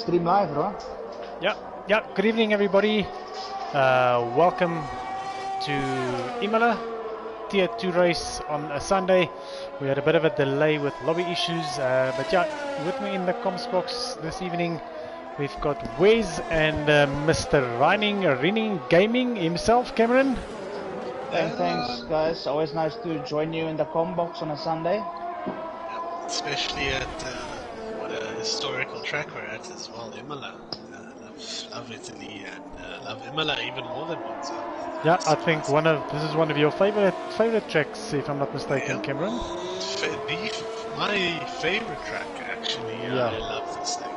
Stream live, right? Yeah. Good evening, everybody. Welcome to Imola Tier 2 race on a Sunday. We had a bit of a delay with lobby issues, but yeah, with me in the comms box this evening, we've got Wes and Mr. Rinning Gaming himself, Cameron. Thanks, guys. Always nice to join you in the comm box on a Sunday. Especially at what a historical track we're at as well, Imola. Love Italy and love Imola even more than Monza. Yeah, I think this is one of your favorite tracks, if I'm not mistaken, Cameron. My favorite track, actually. Yeah. I love this thing.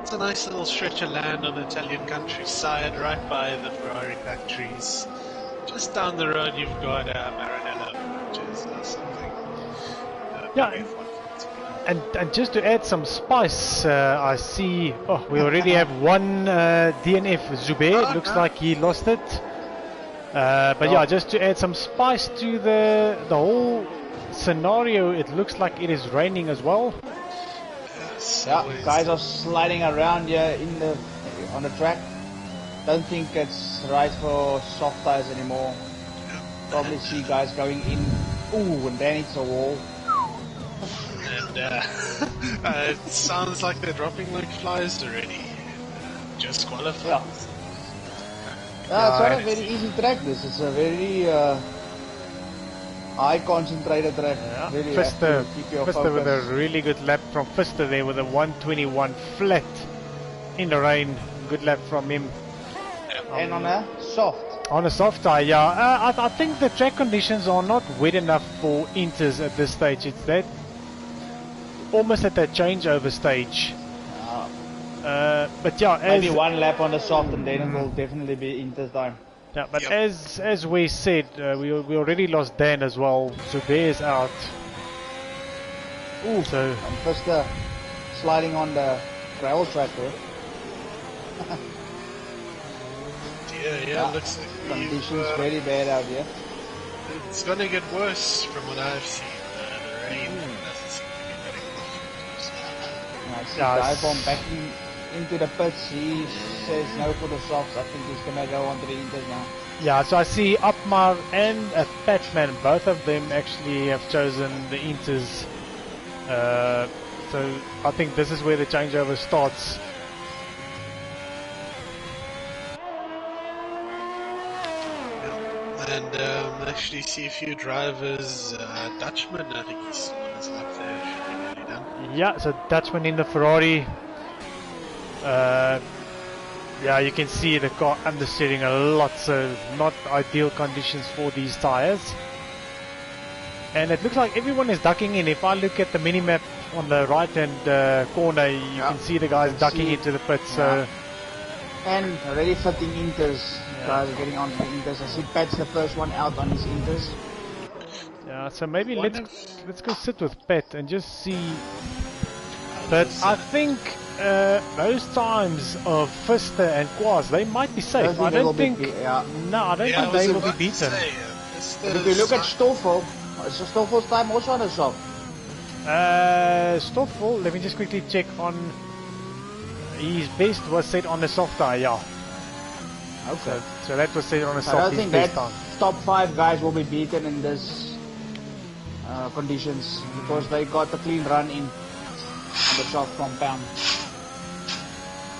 It's a nice little stretch of land on the Italian countryside, right by the Ferrari factories. Just down the road, you've got Maranello, which is something. Yeah. And just to add some spice, I see. Oh, we already have one DNF, Zubair. It looks like he lost it. But yeah, just to add some spice to the whole scenario, it looks like it is raining as well. Yes, yeah, guys are sliding around here on the track. Don't think it's right for soft tires anymore. Probably see guys going in. Ooh, and then it's a wall. And it sounds like they're dropping like flies already. Just qualified. Yeah. It's not a very easy track. This is a very high concentrated track. Yeah. Really Fister focus. with a really good lap from Fister there with a 121 flat in the rain. Good lap from him. And on a soft. On a soft tire, yeah. I think the track conditions are not wet enough for inters at this stage. It's that almost at that changeover stage. But yeah, maybe one lap on the soft and then it will definitely be Inter's time. Yeah, but as we said, we already lost Dan as well. Zubair's out. Ooh, so first sliding on the gravel track there. Yeah, looks like conditions very bad out here. It's gonna get worse from what I've seen. The rain doesn't seem to be letting off. I see guy from backing into the pits. He says no for the softs. I think he's gonna go on to the Inters now. Yeah, so I see Upmar and Patman, both of them actually have chosen the Inters. So I think this is where the changeover starts. And actually see a few drivers. Dutchman, I think he's one is up there. Should be nearly done. Yeah, so Dutchman in the Ferrari. Yeah, you can see the car understeering a lot, so not ideal conditions for these tires. And it looks like everyone is ducking in. If I look at the mini-map on the right-hand corner, you can see the guys ducking into the pits. So. And already fitting Inters. Guys are getting on the Inters. I see Pat's the first one out on his Inters. Yeah, so maybe let's go sit with Pat and just see. But I think those times of Fister and Quaz, they might be safe. I don't think. No, I don't think they will be beaten. If you look at Stoffel, is Stoffel's time also on the soft? Stoffel, let me just quickly check on. His best was set on the soft tire, yeah. Okay. So that was set on a soft. I don't think that top 5 guys will be beaten in this conditions because they got a clean run in on the soft compound.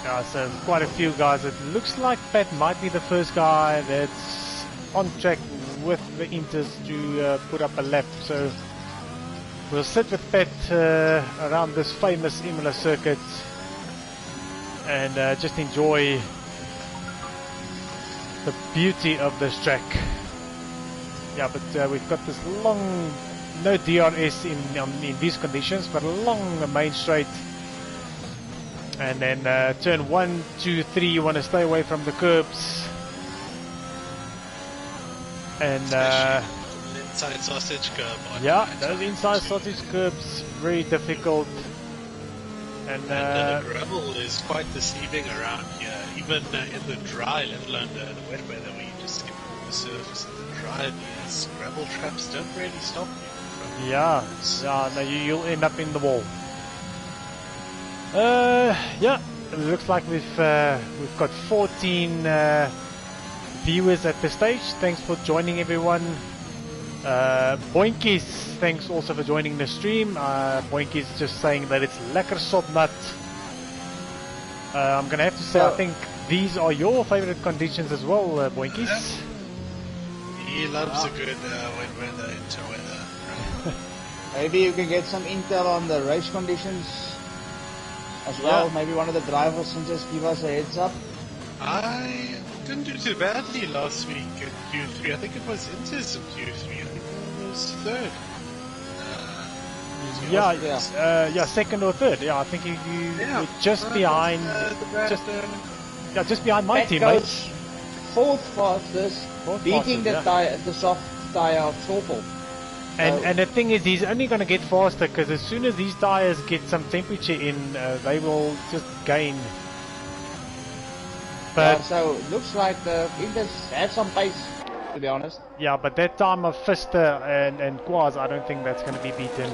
Yeah, so quite a few guys. It looks like Pat might be the first guy that's on track with the Inters to put up a lap. So we'll sit with Pat around this famous Imola circuit and just enjoy the beauty of this track. Yeah, but we've got this long, no DRS in these conditions, but a long main straight. And then turn 1, 2, 3, you want to stay away from the curbs. And inside sausage curb. Yeah, those inside sausage curbs, very difficult. And the gravel is quite deceiving around here, even in the dry, let alone the wet weather where you just skip the surface of the dry. These gravel traps don't really stop you. Yeah, no, you'll end up in the wall. Yeah, it looks like we've got 14 viewers at this stage. Thanks for joining, everyone. Boinkies, thanks also for joining the stream. Boinkies just saying that it's lekker sop nat. I'm gonna have to say, I think these are your favorite conditions as well, Boinkies. He loves a good wet weather, interweather. Maybe you can get some intel on the race conditions as well. Yeah. Maybe one of the drivers can just give us a heads up. I didn't do too badly last week in Q3. I think it was into some Q3. I think I was third. Yeah, second or third. Yeah, I think you were just behind, just behind my Pat teammate. goes fourth fastest, beating the soft tire of Stoffel. And the thing is, he's only going to get faster because as soon as these tires get some temperature in, they will just gain. But so it looks like the Indians have some pace, to be honest. yeah, but that time of Fister and Quaz, I don't think that's going to be beaten.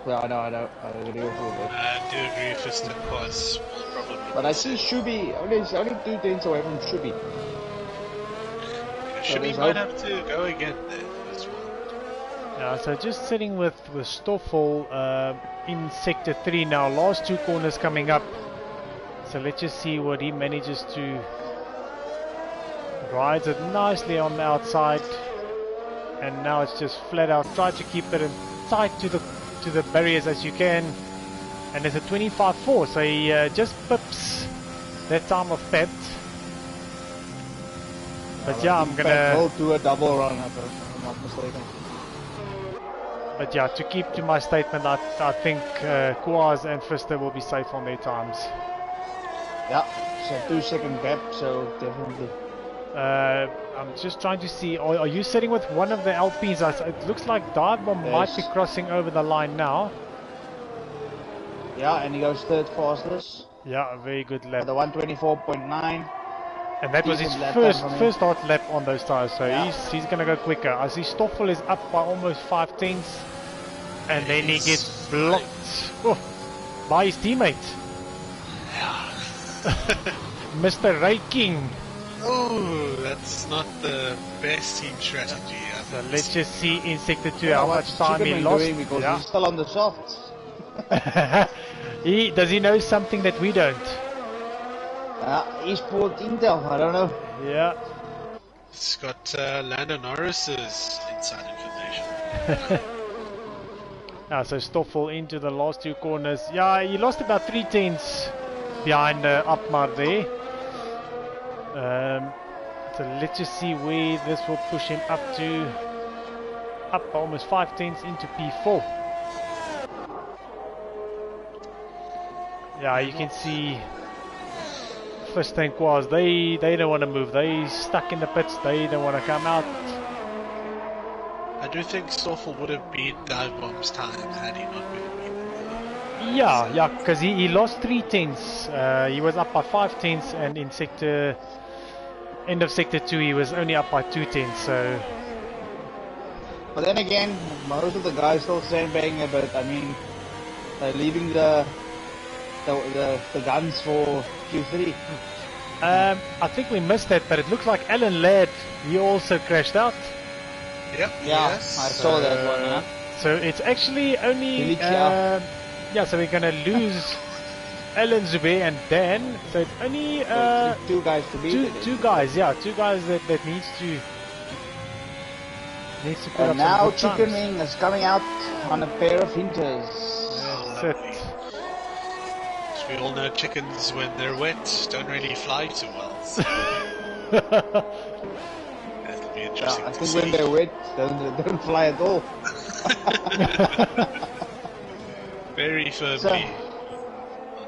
Well, I know. I agree with you. I do agree Fister Quaz probably. But I see Shubi, only 2 tenths away from Shubi. Shubi might have to go again there as well. Yeah, so just sitting with Stoffel in sector 3 now. Last 2 corners coming up. So let's just see what he manages to. Rides it nicely on the outside. And now it's just flat out. Try to keep it tight to the barriers as you can. And there's a 25.4. So he just pips that time of Pet. But yeah, I'm gonna. We'll do a double run, if I'm not mistaken. But yeah, to keep to my statement, I think Quaz and Fister will be safe on their times. Yeah, it's a 2-second gap, so definitely. I'm just trying to see. Are you sitting with one of the LPs? It looks like Dive-Bomb might be crossing over the line now. Yeah, and he goes third fastest. Yeah, a very good lap. The 124.9. And that was his first hard lap on those tires, so he's gonna go quicker. I see Stoffel is up by almost 5 tenths, and then he gets blocked by his teammate, Mr. Raking. Oh, that's not the best team strategy. So let's just see in sector 2 how much time he lost. Because he's still on the softs. Does he know something that we don't? Esport Intel, I don't know. Yeah. It's got Lando Norris's inside information. So Stoffel into the last 2 corners. Yeah, he lost about 3 tenths behind Apmar there. So let's just see where this will push him up to. Up almost 5 tenths into P4. Yeah, you can see Fister and Quaz, they don't want to move. They stuck in the pits. They don't want to come out. I do think Stoffel would have beat Dive-Bomb's time had he not been beaten. Yeah, because he lost 3 tenths. He was up by 5 tenths, and in end of sector 2 he was only up by 2 tenths. So. But then again, most of the guys still sandbagging a bit. I mean, they're leaving the guns for Q3. I think we missed that, but it looks like Alan Ladd, he also crashed out. Yep. Yeah, yes. I saw that one. Yeah. So it's actually only so we're gonna lose Alan, Zubair and Dan. So it's only 2 guys to beat. Two guys that needs to put and up now some good Chicken times. Wing is coming out on a pair of hinters. Oh, as we all know, chickens when they're wet don't really fly too well. So. That'll be interesting. I think when they're wet, they don't fly at all. Very firmly.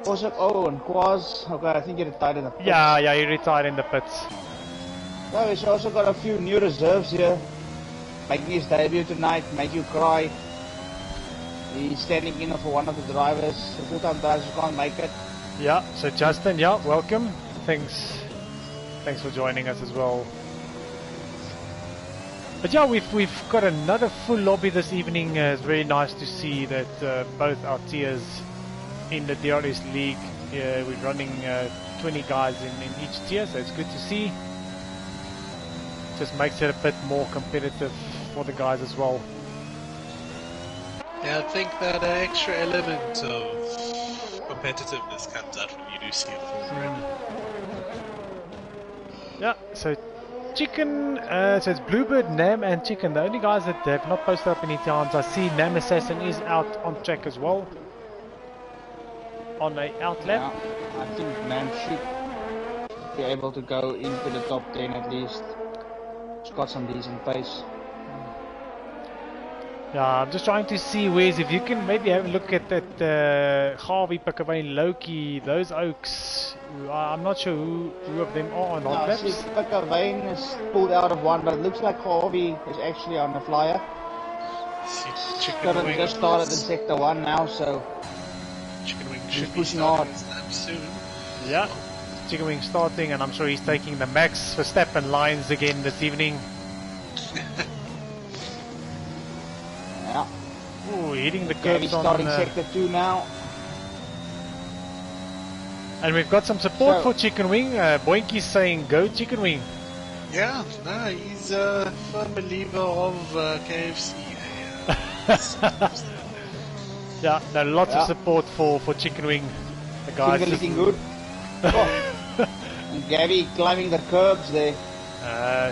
Also, and Quaz. Okay, I think he retired in the pits. Yeah, he retired in the pits. No, he's also got a few new reserves here. Making his debut tonight, make you cry. He's standing in for one of the drivers. The full-time drivers can't make it. Yeah, so Justin, welcome. Thanks for joining us as well. But yeah, we've got another full lobby this evening. It's very nice to see that both our tiers in the DRS league. We're running 20 guys in each tier, so it's good to see. Just makes it a bit more competitive for the guys as well. Yeah, I think that extra element of competitiveness comes out when you do see a full grid. Yeah, so Chicken, so it's Bluebird, Nam and Chicken, the only guys that have not posted up any times. I see Nam Assassin is out on track as well, on a out lap. Yeah, I think Nam should be able to go into the top 10 at least. He's got some decent pace. Yeah, I'm just trying to see ways, if you can maybe have a look at that Harvey, Pickaway, Loki, those Oaks. I'm not sure who of them are on hot laps. Pickaway is pulled out of one, but it looks like Harvey is actually on the flyer. Chicken Wing just started in sector 1 now, so Chicken Wing should be pushing hard soon. Yeah, Chicken Wing starting, and I'm sure he's taking the Max Verstappen lines again this evening. Yeah. Ooh, hitting the curves on starting sector 2 now. And we've got some support for Chicken Wing. Boinky's saying go Chicken Wing. Yeah, no, he's a firm believer of KFC. Yeah, no, lots of support for Chicken Wing. The guys Finger looking good. Oh. And Gabby climbing the curbs there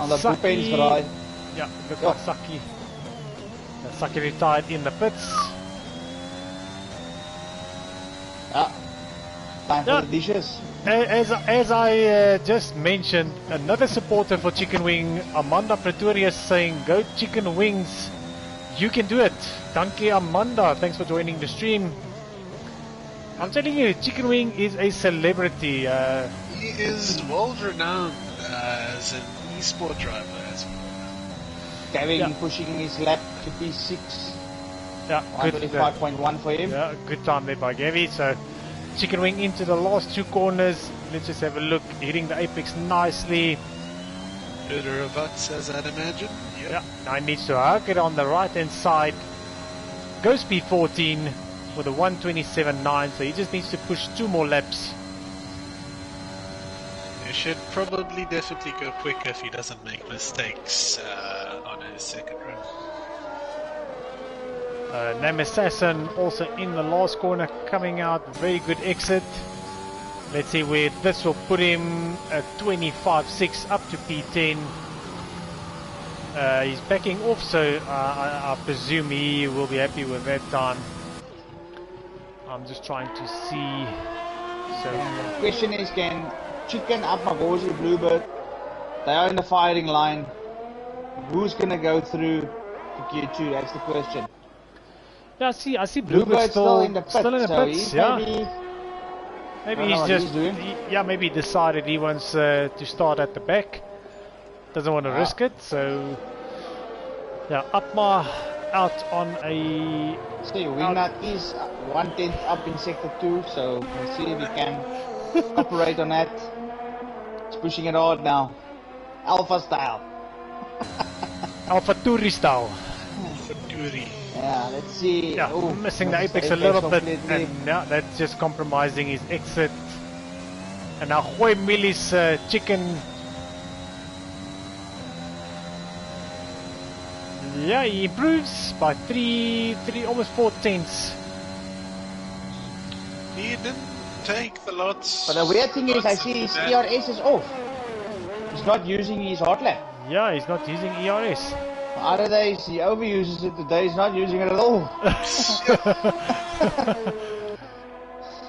on the bookends ride. Yeah, looks like Saki. Saki retired in the pits. Yeah. Time for the dishes. As I just mentioned, another supporter for Chicken Wing, Amanda Pretorius, saying go Chicken Wings, you can do it. Danke Amanda, thanks for joining the stream. I'm telling you, Chicken Wing is a celebrity. He is world renowned as an esport driver as well. Gavin pushing his lap to P6. Yeah, good. 125.1 for him. Yeah, good time there by Gavi. So Chicken Wing into the last two corners. Let's just have a look. Hitting the apex nicely. Better of us, as I'd imagine. Yep. Yeah, now he needs to hug it on the right hand side. Go speed 14 with a 127.9. So he just needs to push 2 more laps. He should probably definitely go quicker if he doesn't make mistakes on his second run. Nam Assassin also in the last corner coming out. Very good exit. Let's see where this will put him at 25.6 up to P10. He's backing off, so I presume he will be happy with that time. I'm just trying to see. So the question is, can Chicken, Apmagosi, Bluebird, they are in the firing line. Who's gonna go through to Q2? That's the question. Yeah, I see Bluebird still in the pits. Yeah. Maybe he's just maybe decided he wants to start at the back. Doesn't want to risk it, so yeah, Apma out on a. See, Wingnut is 1/10 up in sector 2, so we'll see if we can operate on that. It's pushing it hard now. Alpha style. Alpha Turi style. Alpha Turi. Yeah, let's see. Yeah, missing the apex a little bit, and yeah, that's just compromising his exit. And now Hoy Milli's Chicken. Yeah, he improves by 3, almost 4 tenths. He didn't take the lots. But the weird thing is, I see his ERS is off. He's not using his hot lap. Yeah, he's not using ERS. Other days he overuses it, today he's not using it at all. I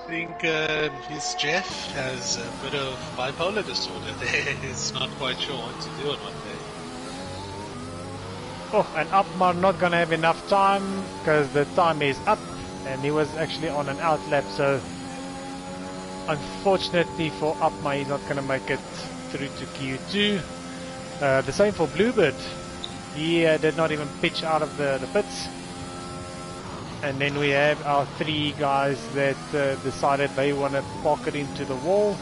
think his Jeff has a bit of bipolar disorder there. He's not quite sure what to do on one day. Oh, and Apmar not gonna have enough time because the time is up and he was actually on an out lap, so unfortunately for Apmar he's not gonna make it through to Q2. The same for Bluebird. He did not even pitch out of the pits. And then we have our 3 guys that decided they want to park it into the wall.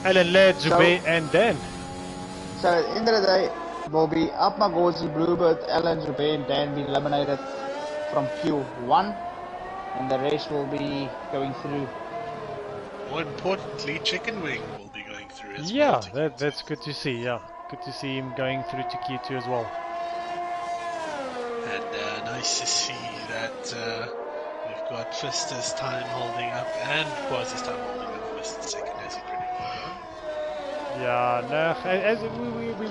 Alan Laird, Zube and Dan. So at the end of the day, will be Apmagosi, Bluebird, Alan, Zube and Dan be eliminated from Q1. and the rest will be going through. More importantly, Chicken Wing will be going through as well. Yeah, to Gear that's 2. good to see. Yeah, good to see him going through to Gear 2 as well. And nice to see that we've got Fister's time holding up and Quasi's time holding up. Fister's second as he predicted. Yeah, no, as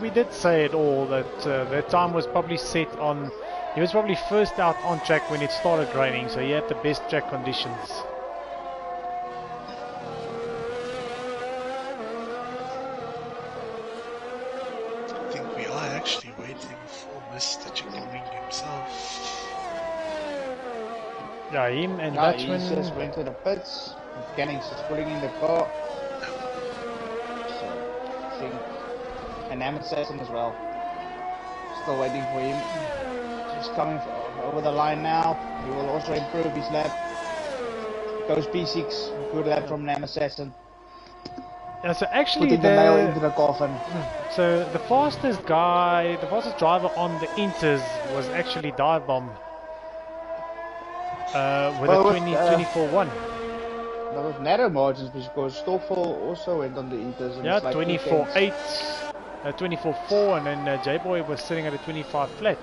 we did say it all that that time was probably set on. He was probably first out on track when it started raining, so he had the best track conditions. I think we are actually waiting for Mr. Chicken Wing himself. Yeah, him and Yeah, he Dutchman. just went to the pits. Mechanics is pulling in the car. So, I think, and Assassin as well. Still waiting for him. Just coming over the line now. He will also improve his lap. Goes P6. Good lap from Assassin. Yeah, so actually Putting the nail into the coffin. so the fastest guy, the fastest driver on the Inters was actually Dive Bomb. With Well, a with, 24-1. But with narrow margins, because Stoffel also went on the Inters. And Yeah, it's like 24.8, 24.4, and then J-Boy was sitting at a 25 flat.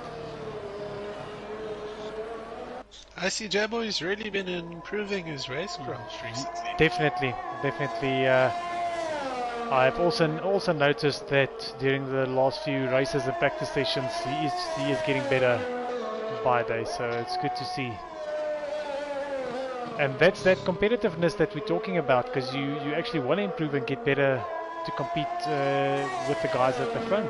I see Jaboy's really been improving his racecraft recently. Definitely. I've also noticed that during the last few races and practice sessions, he is getting better by day, so it's good to see. And that's that competitiveness that we're talking about, because you actually want to improve and get better to compete with the guys at the front.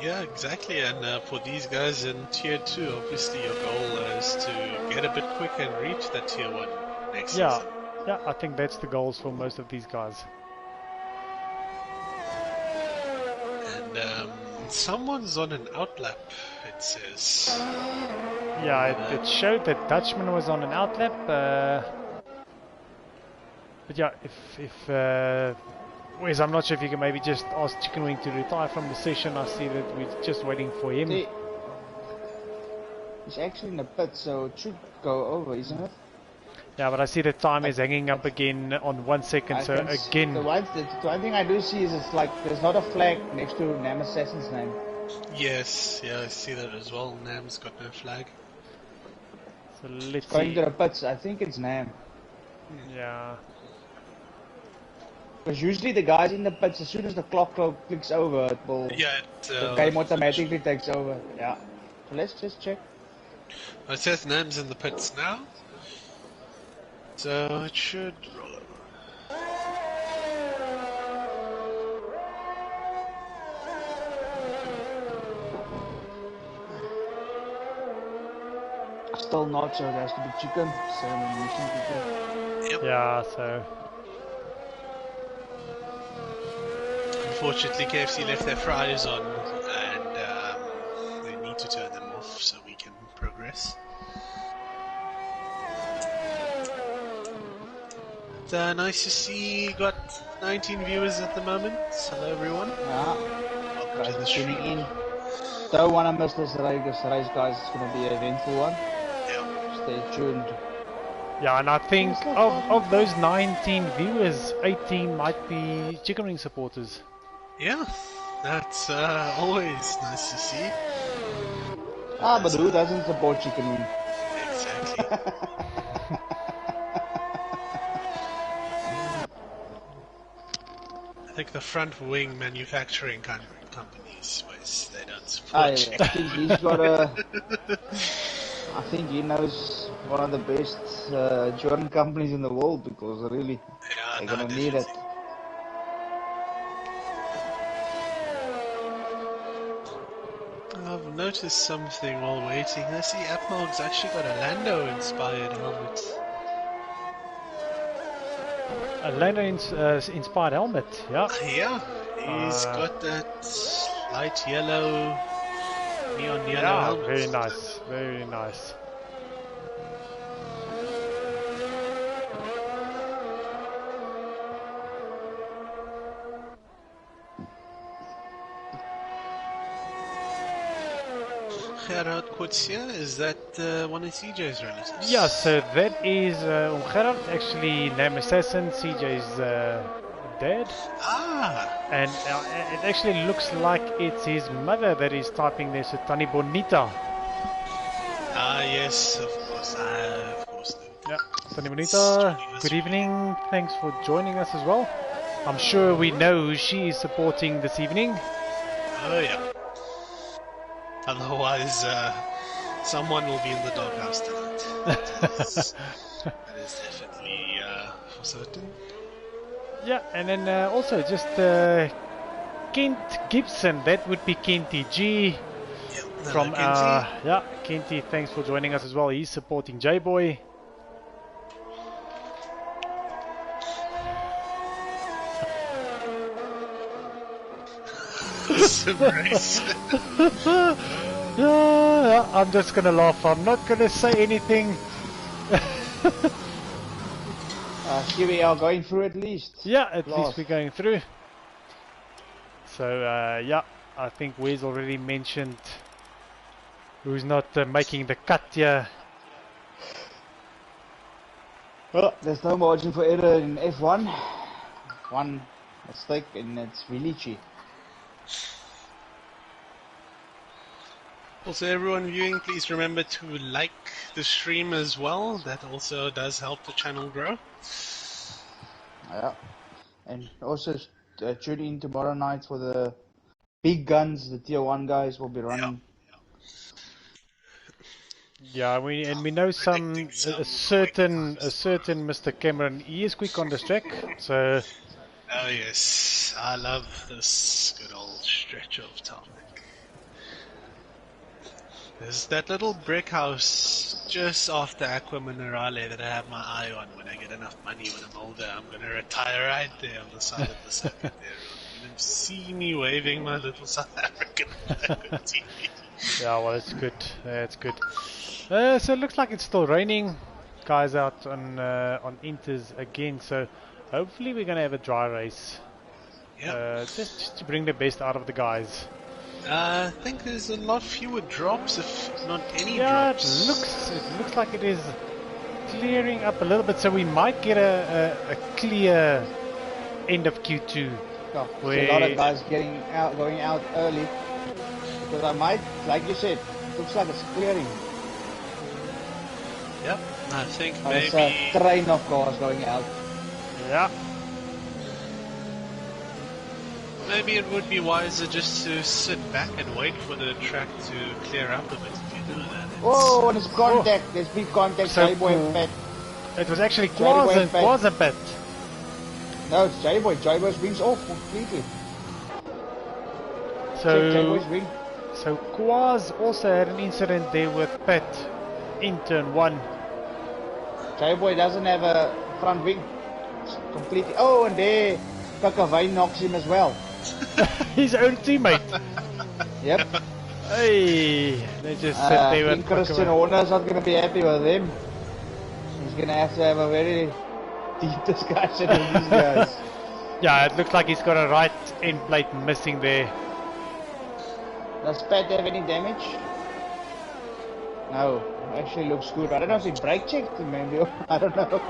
Yeah, exactly. And for these guys in Tier 2, obviously your goal is to get a bit quicker and reach that Tier 1 next season. Yeah, I think that's the goals for most of these guys. And someone's on an outlap, it says. Yeah, it showed that Dutchman was on an outlap. But yeah, if Wes, I'm not sure if you can maybe just ask Chicken Wing to retire from the session. I see that we're just waiting for him. He's actually in the pit, so it should go over, isn't it? Yeah, but I see the time is hanging up again on 1 second, so again... The one thing I do see is it's like there's not a flag next to Nam Assassin's name. Yes, yeah, I see that as well. Nam's got no flag. So let's Going see. to the pits, I think it's Nam. Yeah. Because usually the guys in the pits, as soon as the clock clicks over, it will... Yeah, the game automatically takes over. Yeah. So let's just check. It says Nam's in the pits now. So it should roll over. Still not, so it has to be Chicken. So I'm using people. Yep. Yeah, so... Unfortunately, KFC left their fries on, and they need to turn them off so we can progress. But, nice to see. Got 19 viewers at the moment. Hello, everyone. Yeah. Welcome to the Guys stream. tuning in. Don't want to miss this race, guys. It's going to be an eventful one. Yeah. Stay tuned. Yeah, and I think of those 19 viewers, 18 might be Chicken Wing supporters. Yeah, that's always nice to see. But who doesn't support Chicken Wing? Exactly. I think the front wing manufacturing companies, they don't support Chicken I think he's got I think he knows one of the best German companies in the world, because really, they're gonna need it. I've noticed something while waiting. I see Apmog's actually got a Lando-inspired helmet. A Lando-inspired helmet, yeah. Yeah, he's got that light yellow, neon yellow helmet. Very nice, very nice. Gerard Kutsia, is that one of CJ's relatives? Yeah, so that is Gerard, actually name assassin, CJ's dad. Ah! And it actually looks like it's his mother that is typing this, Tani Bonita. Ah, yes, of course. Of course. Yeah, Tani Bonita, good evening. Thanks for joining us as well. I'm sure we know who she is supporting this evening. Oh, yeah. Otherwise, someone will be in the doghouse tonight. That is definitely for certain. Yeah, and then also just Kent Gibson, that would be Kenty G. Yep, From yeah, Kenty, thanks for joining us as well. He's supporting J-Boy. Yeah, I'm just gonna laugh. I'm not gonna say anything. Here we are going through at least. Yeah, at least we're going through. So yeah, I think Wes already mentioned who's not making the cut here. Well, there's no margin for error in F1. One mistake and it's Vilici. Also, everyone viewing, please remember to like the stream as well. That also does help the channel grow. Yeah, and also tune in tomorrow night for the big guns. The tier 1 guys will be running. Yeah, we know a certain Mr. Cameron. He is quick on this track, so. Oh yes, I love this good old stretch of tarmac. There's that little brick house just after Aqua Minerale that I have my eye on. When I get enough money when I'm older, I'm gonna retire right there on the side of the circuit there. You can see me waving my little South African flag on TV. Yeah, well, it's good. It's good. So it looks like it's still raining. Guys out on Inters again. So hopefully we're gonna have a dry race. Yep. Just to bring the best out of the guys. I think there's a lot fewer drops, if not any drops. drops. It looks like it is clearing up a little bit, so we might get a clear end of Q2. Yeah, a lot of guys going out early, because I might, like you said, looks like it's clearing. Yep, I think There's maybe a train of cars going out. Yeah. Maybe it would be wiser just to sit back and wait for the track to clear up a bit. If you do that. Oh, and it's contact. There's big contact. So, J-Boy and Pat. It was actually Quaz and Pat. No, it's J-Boy. J-Boy's wings off completely. So Quaz also had an incident there with Pat in turn 1. J-Boy doesn't have a front wing. It's completely. Oh, and there Kakavine knocks him as well. His own teammate. Yep. Hey, they just sit there with Christian Horner's not going to be happy with them. He's going to have a very deep discussion with these guys. Yeah, it looks like he's got a right end plate missing there. Does Pat have any damage? No, actually looks good. I don't know if he brake checked him, maybe. I don't know.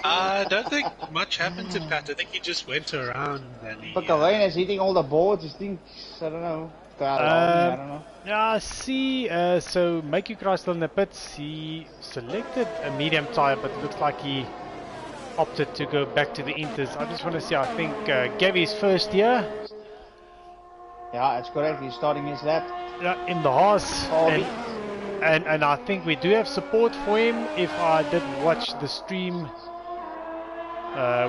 I don't think much happened to Pat. I think he just went around and he... Pakavane is hitting all the boards. He thinks, I don't know. I don't know. Yeah, I see. So Make You Cry still in the pits. He selected a medium tire, but it looks like he opted to go back to the Inters. I just want to see. I think Gavy's first year. Yeah, that's correct. He's starting his lap. Yeah, in the Haas. And I think we do have support for him. If I did watch the stream,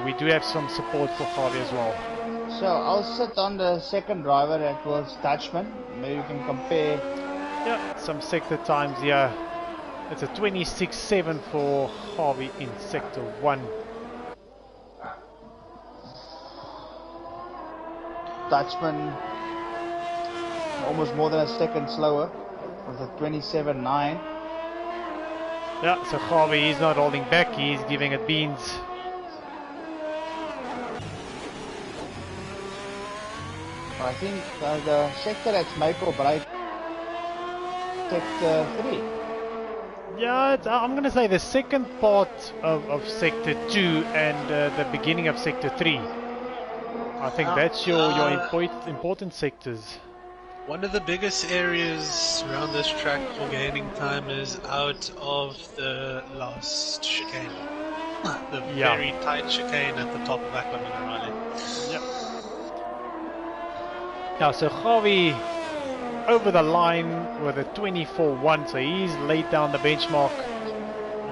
we do have some support for Harvey as well. So I'll sit on the second driver, that was Dutchman. Maybe you can compare. Yeah, some sector times here. It's a 26.7 for Harvey in sector 1. Dutchman almost more than a second slower with a 27.9. Yeah, so Harvey is not holding back, he's giving it beans. I think the sector that's make or break. sector 3. Yeah, I'm going to say the second part of Sector 2 and the beginning of Sector 3. I think that's your important sectors. One of the biggest areas around this track for gaining time is out of the last chicane. The very tight chicane at the top of Aquaman. Yep. Yeah, so Javi over the line with a 24-1, so he's laid down the benchmark.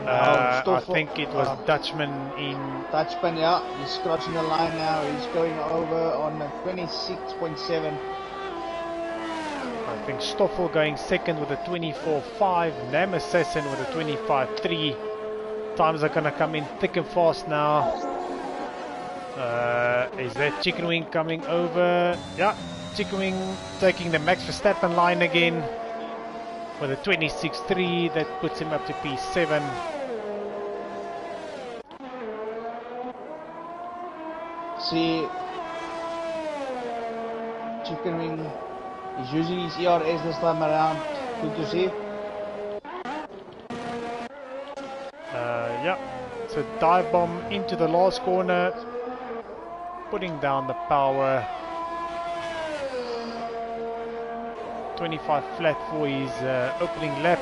I think it was Dutchman in... Dutchman, yeah, he's crossing the line now. He's going over on a 26.7. I think Stoffel going second with a 24.5. Nam Assassin with a 25.3. Times are going to come in thick and fast now. Is that Chicken Wing coming over? Yeah, Chicken Wing taking the Max Verstappen line again with a 26.3. That puts him up to P7. See, Chicken Wing is using his ERS this time around. Good to see. Yeah, so dive bomb into the last corner, putting down the power. 25 flat for his opening lap.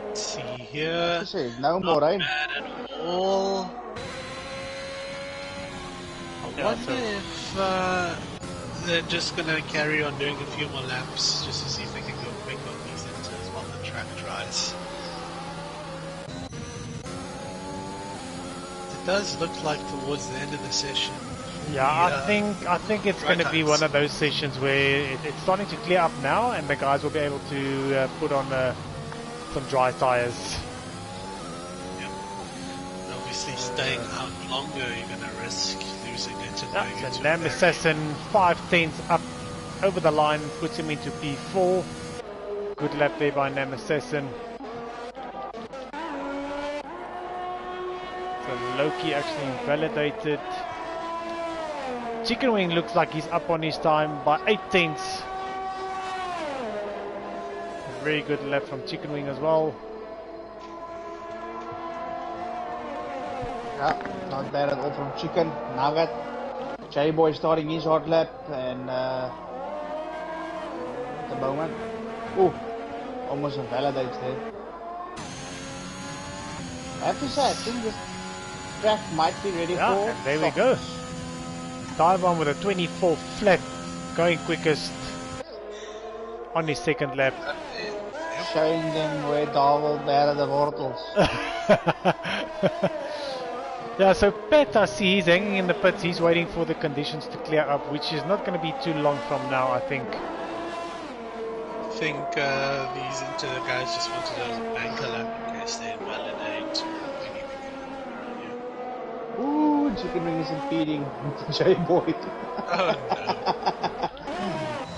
Let's see here. No more rain. Bad at all. I wonder if they're just gonna carry on doing a few more laps just to see if they can go quick on these inters while the track dries. It does look like towards the end of the session. Yeah, I think it's going to be one of those sessions where it's starting to clear up now, and the guys will be able to put on some dry tires. Yep. Obviously, staying out longer, you're going to risk losing it. Yeah, so Nam Assassin 5/10 up over the line, puts him into P4. Good lap there by Nam Assassin. So Loki actually invalidated. Chicken Wing looks like he's up on his time by 8/10. Very good lap from Chicken Wing as well. Yeah, not bad at all from Chicken. Nugget. J-Boy starting his hot lap, and at the moment, almost invalidates there. I have to say, I think this track might be ready for. And there we go. Dive on with a 24 flat, going quickest on his second lap. Showing them where Darwell bear the wortels. Yeah, so Pat, I see he's hanging in the pits. He's waiting for the conditions to clear up, which is not going to be too long from now, I think. I think these inter guys just wanted a banker lap in case they invalidate or anything. Ooh, Chicken Wing is impeding J-Boy.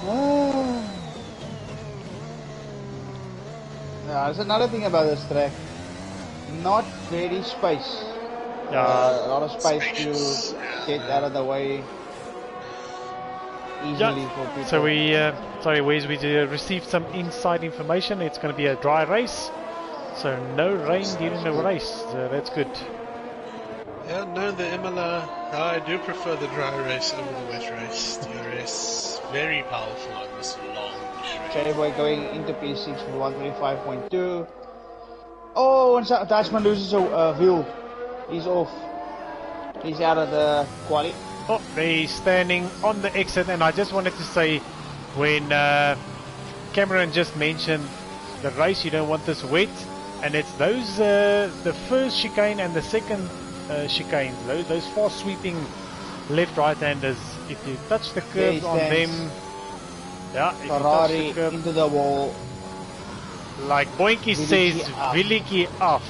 Oh no. Yeah, there's another thing about this track. Not very space. Yeah. A lot of space to get out of the way easily for people. So we, received some inside information. It's going to be a dry race, so no rain during the race. So that's good. Yeah, no, the Imola, I do prefer the dry race over the wet race. DRS, very powerful on this long straight. J-Boy going into P6 for 125.2. Oh, and Dutchman loses a wheel. He's off. He's out of the quali. Oh, he's standing on the exit, and I just wanted to say, when Cameron just mentioned the race, you don't want this wet, and it's those the first chicane and the second chicane, those fast sweeping left-right-handers. If you touch the curves on them, yeah, if Ferrari you touch the curve, into the wall. like Boinky says, Williki off.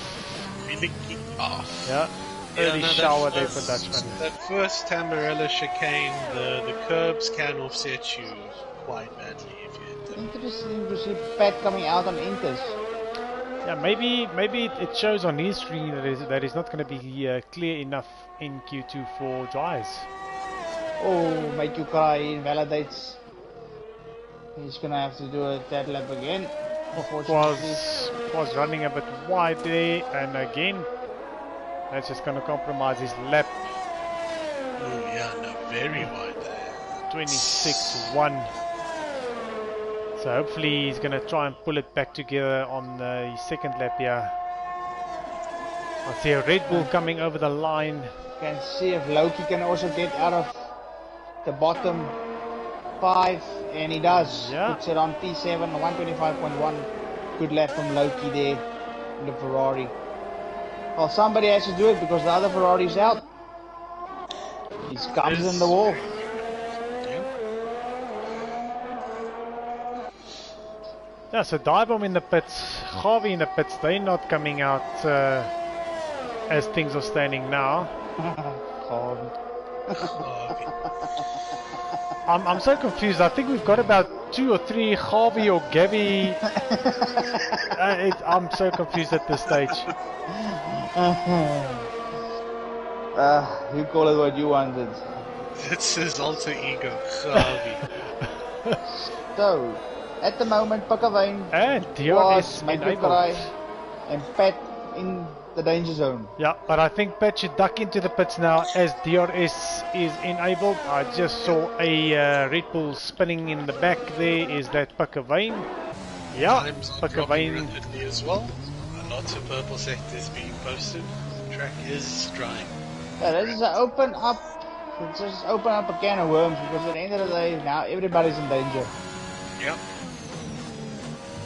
Williki off. Yeah. Early shower there for Dutchman. That first Tamburella chicane, the curbs can offset you quite badly if you hit them. Interesting to see Pat coming out on Inters. Yeah, maybe it shows on his screen that is not going to be clear enough in Q2 for dries. Oh, make you cry, invalidates. He's gonna have to do a dead lap again. Unfortunately. Was running a bit wide there, and again, that's just gonna compromise his lap. Oh yeah, no, very wide there. 26-1. So hopefully he's gonna try and pull it back together on his second lap here. I see a Red Bull coming over the line. Can see if Loki can also get out of the bottom 5, and he does. Yeah. Puts it on P7, 125.1. Good lap from Loki there in the Ferrari. Well, somebody has to do it because the other Ferrari's out. He's comes in the wall. Yeah, so Tyre in the pits, Harvey in the pits, they're not coming out as things are standing now. I'm so confused. I think we've got about 2 or 3 Harvey or Gabby. I'm so confused at this stage. You call it what you wanted. It's his alter ego, Harvey. So, at the moment, Pakavane And DRS was my good enabled. guy and Pat in the danger zone. Yeah, but I think Pat should duck into the pits now as DRS is enabled. I just saw a Red Bull spinning in the back there. Is that Pakavane? Yeah, Times are dropping Pakavane. rapidly as well. Lots of purple sectors being posted. The track is drying. Yeah, this is open up a can of worms because at the end of the day, now everybody's in danger. Yep.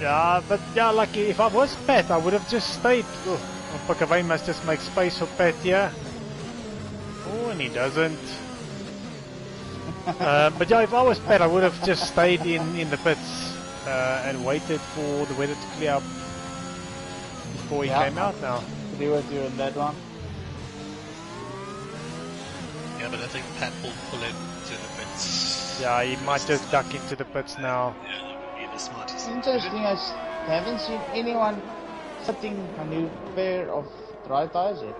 Yeah, but yeah, like if I was Pat, I would have just stayed. Oh, Pakavane must just make space for Pat here. Oh, and he doesn't. But yeah, if I was Pat, I would have just stayed in the pits and waited for the weather to clear up before he came out now. Agree with you on that one. Yeah, but I think Pat will pull it to the pits. Yeah, he might just duck into the pits now. Yeah, that would be the smartest thing. Interesting, I haven't seen anyone setting a new pair of dry tires yet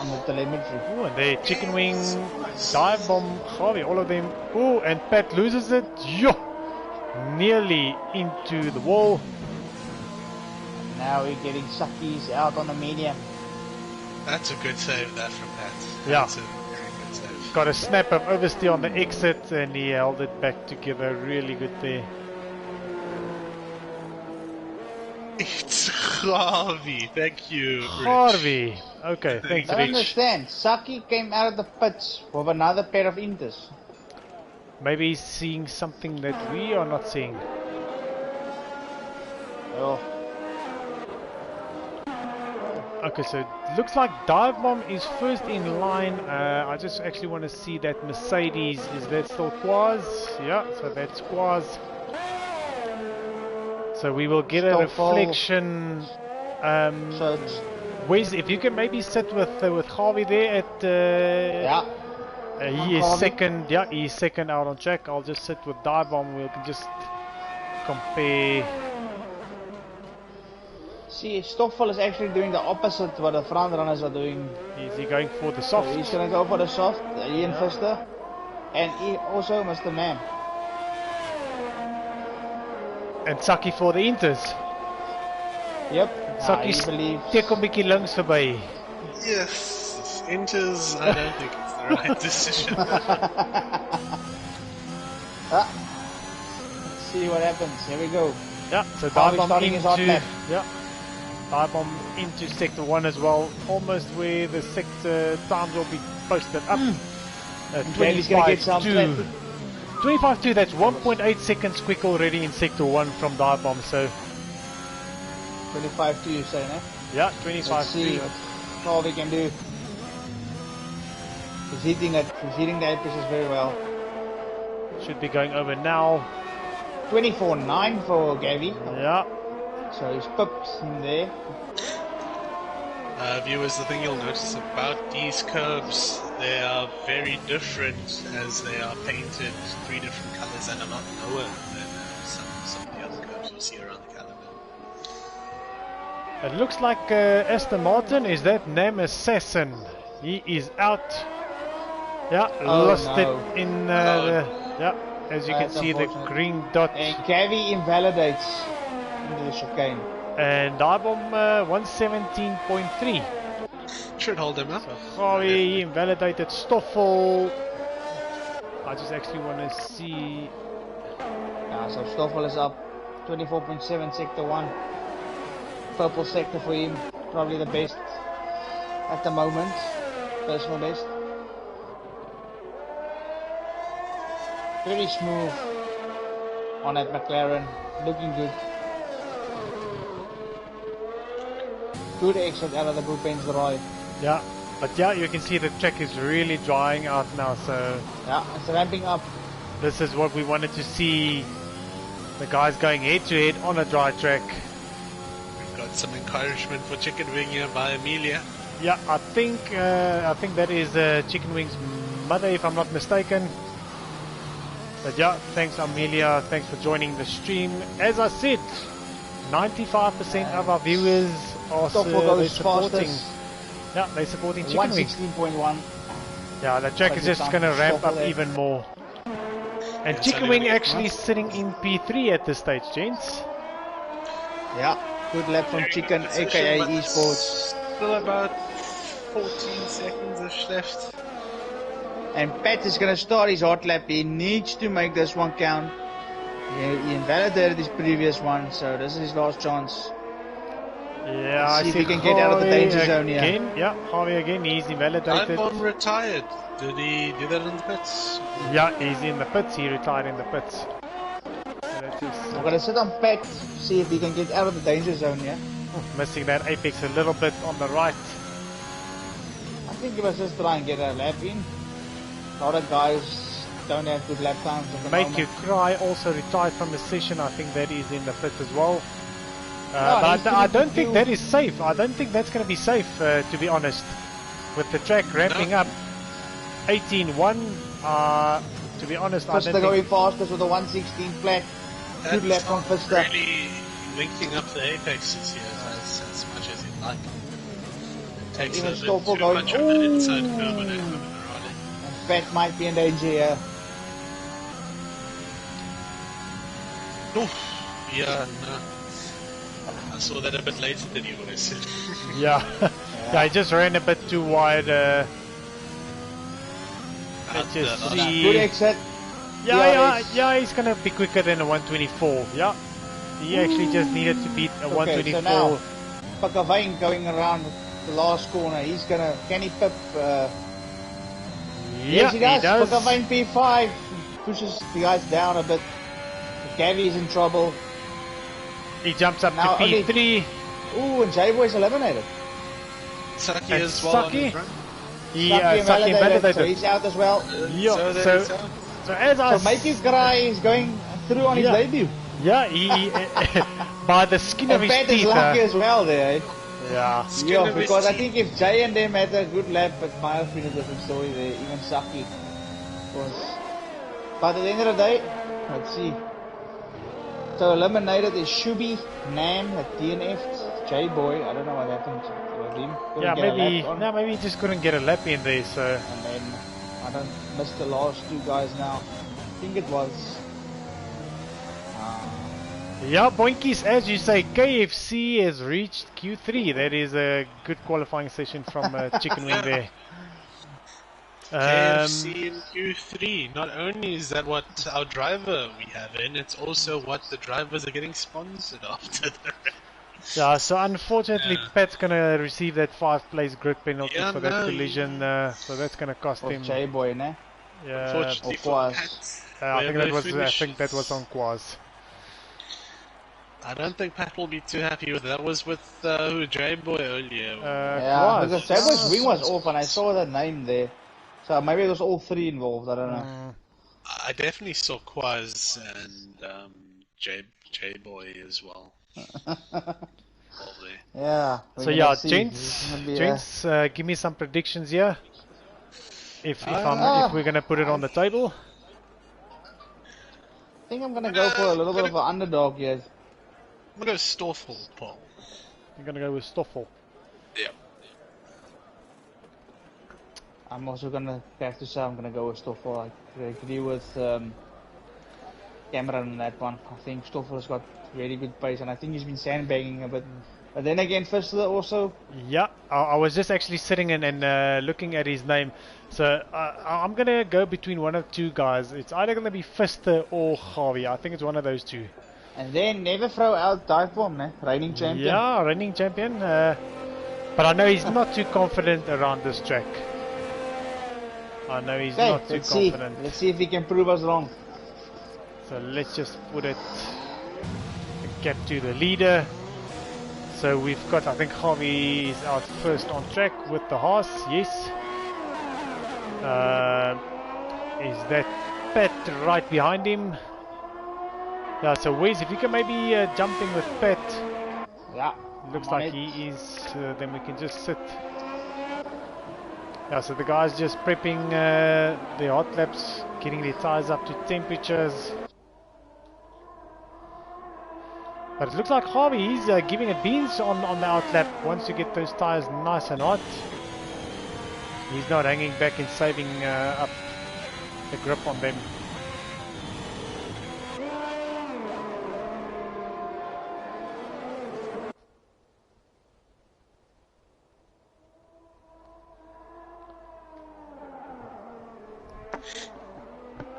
on the telemetry. Oh, and there, Chicken Wing, Dive Bomb, Harvey, all of them. Oh, and Pat loses it. Yo! Nearly into the wall. Now we're getting Suckies out on the medium. That's a good save, that from Pat. Yeah. That's a very good save. Got a snap of oversteer on the exit and he held it back together. Really good there. It's Harvey. Thank you, Rich. Harvey. Okay, thanks, I don't Rich. understand. Saki came out of the pits with another pair of Inters. Maybe he's seeing something that we are not seeing. Oh, Okay, so it looks like Dive Bomb is first in line. I just actually want to see that Mercedes. Is that still Quaz? Yeah, so that's Quaz. So we will get a Still full. reflection. so it's, Wes, if you can maybe sit with Harvey there at. yeah. He is Harvey. second. Yeah, he's second out on track. I'll just sit with Dive Bomb. We can just compare. See, Stoffel is actually doing the opposite what the front runners are doing. Is he going for the So soft? he's gonna go for the soft, Ian Pfister, and he also Mr. Man. En Saki voor de Inters. Yep. Saki I believe. steek 'n bietjie links verby. Yes. Inters, I don't think it's the right decision. Let's see what happens. Here we go. Yeah, so Harvey Dive Bomb starting his hot into lap. Dive Bomb into sector 1 as well, almost where the sector times will be posted up. Okay, he's gonna get some 25-2. 25-2, that's 1.8 seconds quick already in sector 1 from Dive Bomb, so 25 to you, say, eh? yeah, Let's see 25-2. what Harvey can do. He's hitting it. He's hitting the apex very well. Should be going over now. 24.9 for Gavi. Yeah, So he's pipped in there. Viewers, the thing you'll notice about these curves, they are very different as they are painted 3 different colors and a lot lower than some of the other curves you'll see around the calendar. it looks like Aston Martin, is that Nam Assassin? He is out. Yeah, Oh, lost no. it in the... Yeah, As you can see, the unfortunate. green dot. And Gavi invalidates into the chicane. And Dibom 117.3. Should hold him up. So Gavi invalidated Stoffel. I just actually want to see. Yeah, so Stoffel is up 24.7 sector 1. Purple sector for him. Probably the best at the moment. Personal best. Very smooth on that McLaren. Looking good. Good exit out of the bullpens right. Yeah, but yeah, you can see the track is really drying out now. So Yeah, it's ramping up. this is what we wanted to see. The guys going head to head on a dry track. We've got some encouragement for Chicken Wing here by Amelia. Yeah, I think that is Chicken Wing's mother, if I'm not mistaken. But yeah, thanks Amelia, thanks for joining the stream. As I said, 95% of our viewers are they're supporting. Yeah, they're supporting Chicken Wing. 116.1. Yeah, the track is just going to ramp up even more. And Yeah, Chicken so Wing they're actually sitting in P3 at this stage, gents. Yeah, good lap from Very Chicken, good position, aka but Esports. Still about 14 seconds left. And Pat is going to start his hot lap. He needs to make this one count. He invalidated his previous one, so this is his last chance. Yeah, Let's I see if see he can get out of the danger zone here. again. Yeah, Harvey again, he's invalidated. Albon retired. Did he do that in the pits? Yeah, he's in the pits, he retired in the pits. So that is, I'm going to sit on Pat, see if he can get out of the danger zone here. missing that apex a little bit on the right. I think he was just trying to get a lap in. A lot of guys don't have good lap times at the Make moment. You Cry also retired from the session. I think that is in the pit as well. No, but he's I gonna don't do- think that is safe. I don't think that's going to be safe, to be honest. With the track ramping up 18-1, to be honest, I Fister don't going think... fastest with a 116 flat. Good lap from Fister. Really linking up the apexes here as much as he'd like. It takes Even a bit Stoffel too going, much of that inside ooh. curve and over the Pat might be in danger here. Oof. Yeah, no. I saw that a bit later than you guys said. Yeah. Yeah, I just ran a bit too wide. Let's just see. Good exit. Yeah, he's gonna be quicker than a 124. Yeah, he actually just needed to beat a Okay, 124. so now Pakavine going around the last corner. He's gonna, can he pip? Yeah, Yes, he does. does. Pakavine P5 pushes the guys down a bit. Gavi's in trouble. He jumps up Now to only- P3. Ooh, and J-Boy's eliminated. Saki And as well on Saki? the front. He Saki Saki so invalidated. he's out as well. Yeah, So there so, is that. so as I So Make You Cry is going through on his Yeah. debut. yeah, he by the skin of And his Pat is teeth. lucky as well there. Yeah, Skin Yeah, of his because I teeth. think if Jay and them had a good lap, it might have been a different story there. Even Saki was. But at the end of the day, let's see. So eliminated is Shubi, Nan, that DNF'd, J-Boy. I don't know what happened with him. Couldn't yeah, get a maybe lap on. no, maybe he just couldn't get a lap in there. So And then I don't miss the last two guys now. I think it was. yeah, Boinkies, as you say, KFC has reached Q3. That is a good qualifying session from Chicken Wing there. KFC in Q3. Not only is that what our driver we have in, it's also what the drivers are getting sponsored after the race. Yeah, so unfortunately, Pat's gonna receive that 5-place grid penalty Yeah, for that no, collision. So that's gonna cost Of him. J-Boy, ne? Yeah, Unfortunately of for course. Pat, I think where that was. they I finish- think that was on Quaz. I don't think Pat will be too happy with that. Was with who, J-Boy earlier. Yeah, Quaz. because J-Boy's wing was off and I saw that name there. So maybe it was all three involved, I don't know. I definitely saw Quaz and J-Boy as well. Probably. Yeah. So yeah, gents, give me some predictions here. If we're gonna put it on the table. I think I'm gonna go for a little bit of an underdog here. I'm gonna go Stoffel, Paul. You're gonna go with Stoffel. Yeah. I'm also gonna have to say I'm gonna go with Stoffel. I agree with Cameron on that one. I think Stoffel's got very good pace, and I think he's been sandbagging a bit. But then again, Fister also. Yeah, I was just actually sitting and looking at his name. So I'm going to go between one of two guys. It's either going to be Fister or Javi. I think it's one of those two. And then never throw out Tyre, ne? Reigning champion. Yeah, reigning champion. But I know he's not too confident around this track. I know he's not too confident. Let's see if he can prove us wrong. So let's just put it cap to the leader. So we've got, I think Javi is out first on track with the horse. Yes. Is that Pat right behind him? Yeah, so Wes, if you can maybe jump in with Pat. Yeah. Looks like he is, then we can just sit. Yeah, so the guys just prepping the hot laps, getting their tires up to temperatures. But it looks like Harvey, he's giving it beans on the outlap once you get those tires nice and hot. He's not hanging back and saving up the grip on them.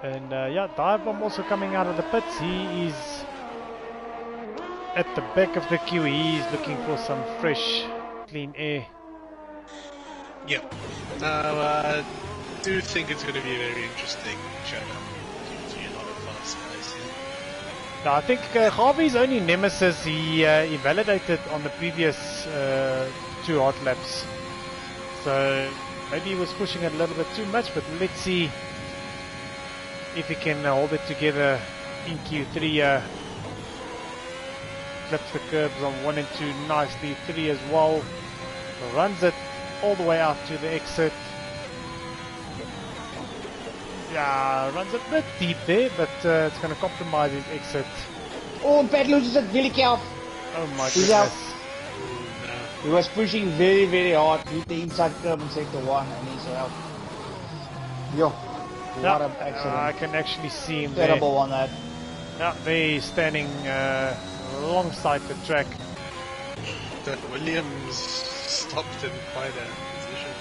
And yeah, Dive-Bomb also coming out of the pits. He is at the back of the queue. He is looking for some fresh, clean air. Yep. Now, I do think it's going to be a very interesting showdown. A lot of fast guys here. Now, I think Harvey's only nemesis, he validated on the previous 2 hot laps. So maybe he was pushing it a little bit too much, but let's see if he can hold it together in Q3. Flips the curbs on 1 and 2 nicely, 3 as well. Runs it all the way out to the exit. Yeah, runs a bit deep there, but it's going to compromise his exit. Oh, Pat loses it really careful. Oh my He's goodness. out. He was pushing very, very hard. Hit the inside curb in sector 1 and he's out. Yo, what an accident. I can actually see him Terrible there. on that. Yeah, they're standing alongside the track. That Williams stopped in quite a position.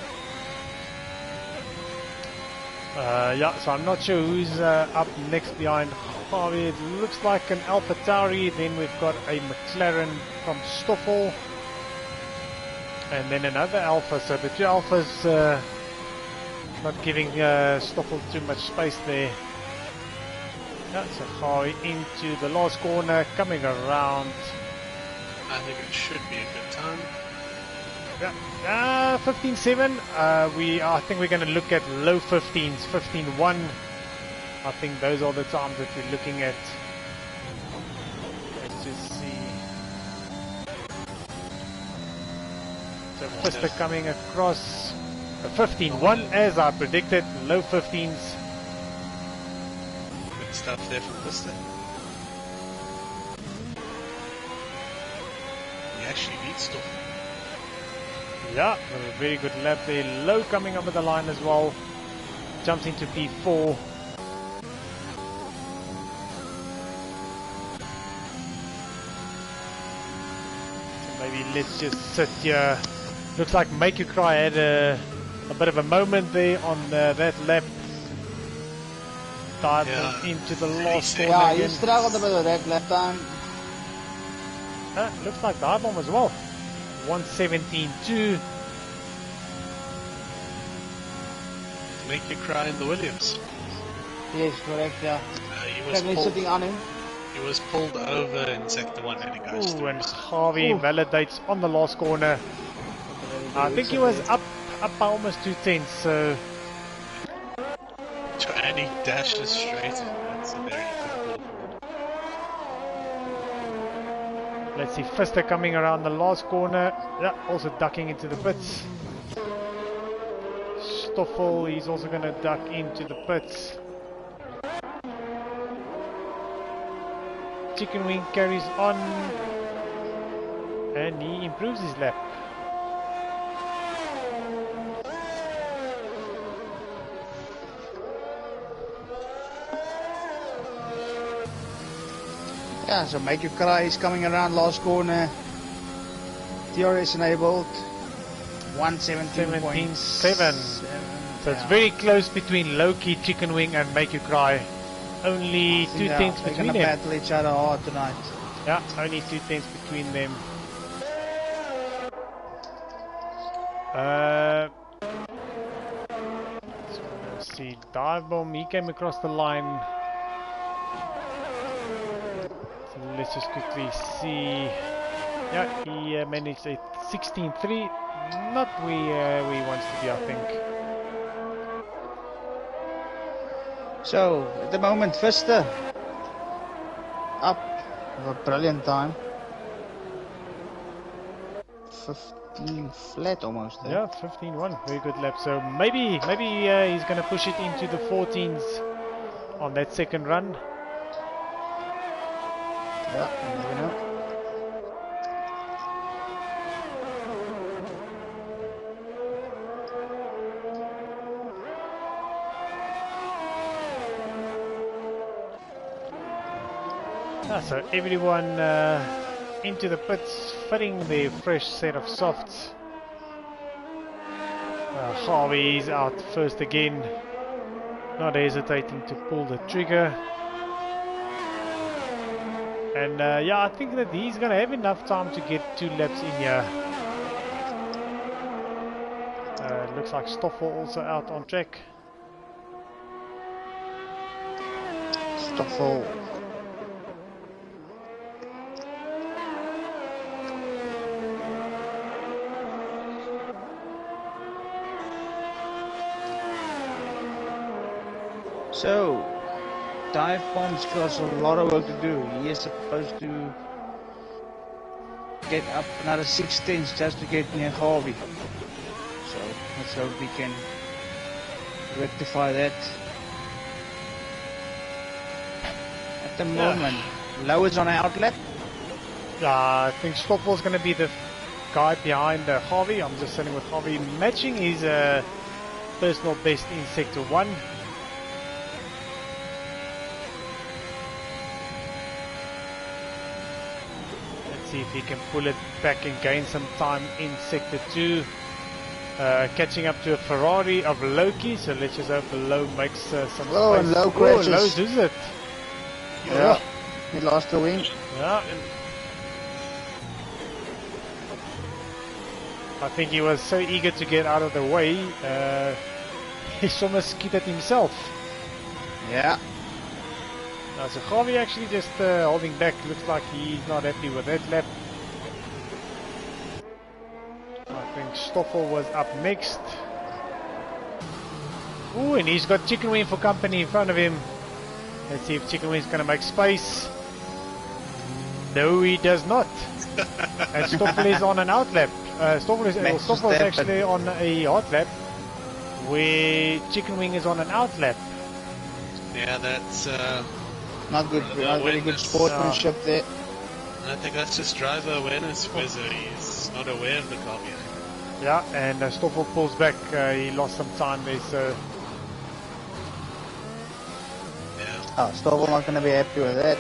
Yeah, so I'm not sure who's up next behind Harvey. It looks like an Alpha Tauri. Then we've got a McLaren from Stoffel. And then another Alpha. So the 2 Alphas not giving Stoffel too much space there. Yeah, so Harvey into the last corner, coming around. I think it should be a good time. Yeah, 15.7. I think we're going to look at low 15s, 15.1. I think those are the times that we're looking at. Let's just see. So Fister coming across. 15.1 as I predicted, low 15s. Good stuff there from Fister. He actually beats Stoffel. Yeah, a very good lap there. Low coming over the line as well. Jumps into P4. So maybe let's just sit here. Looks like Make You Cry had a bit of a moment there on that lap. Dive into the last corner. Yeah, he struggled a bit with that lap time. Looks like Dive-Bomb as well. 117.2. Make you cry in the Williams. Yes, correct, yeah. He was Kevin sitting on him. He was pulled over in sector 1 and he goes Ooh, through. and Harvey validates on the last corner. I think he was up by almost 2 tenths, so... And he dashes straight. That's a very good pull forward. Let's see, Fister coming around the last corner. Yeah, also ducking into the pits. Stoffel, he's also going to duck into the pits. Chicken Wing carries on. And he improves his lap. Yeah, so Make You Cry is coming around last corner. DRS enabled. 117.7. 17.7. So it's very close between Loki, Chicken Wing and Make You Cry. Only 2 tenths they're between gonna them. battle each other hard tonight. Yeah, only 2 tenths between them. So let's see, Dive Bomb, he came across the line. So let's just quickly see. Yeah, he managed a 16.3. Not where he wants to be, I think. So, at the moment, Vista up with a brilliant time. 15 flat almost there. Yeah, 15.1, very good lap. So maybe he's going to push it into the 14s on that second run. Yeah, you never know. So everyone into the pits, fitting their fresh set of softs. Harvey's out first again, not hesitating to pull the trigger. And yeah, I think that he's going to have enough time to get 2 laps in here. Looks like Stoffel also out on track. Stoffel. So, Dive Bomb's got a lot of work to do. He is supposed to get up another 6 tenths just to get near Harvey. So, let's hope we can rectify that. At the moment, Low is on an outlap. I think Stoffel's going to be the guy behind Harvey. I'm just sitting with Harvey, matching his personal best in Sector 1. See if he can pull it back and gain some time in Sector 2. Catching up to a Ferrari of Loki, so let's just hope Low makes some space. And Low crashes. Low loses it. Yeah, he lost the wing. Yeah. I think he was so eager to get out of the way, he almost skidded himself. Yeah. So Harvey actually just holding back, looks like he's not happy with that lap. I think Stoffel was up next. Ooh, and he's got Chicken Wing for company in front of him. Let's see if Chicken Wing's going to make space. No, he does not. And Stoffel is on an outlap. Stoffel is actually on a hot lap, where Chicken Wing is on an outlap. Yeah, that's not good. Not very good sportsmanship there. I think that's just driver awareness, because he's not aware of the car behind. Yeah, and Stoffel pulls back. He lost some time there, so. Yeah. Oh, Stoffel not going to be happy with that.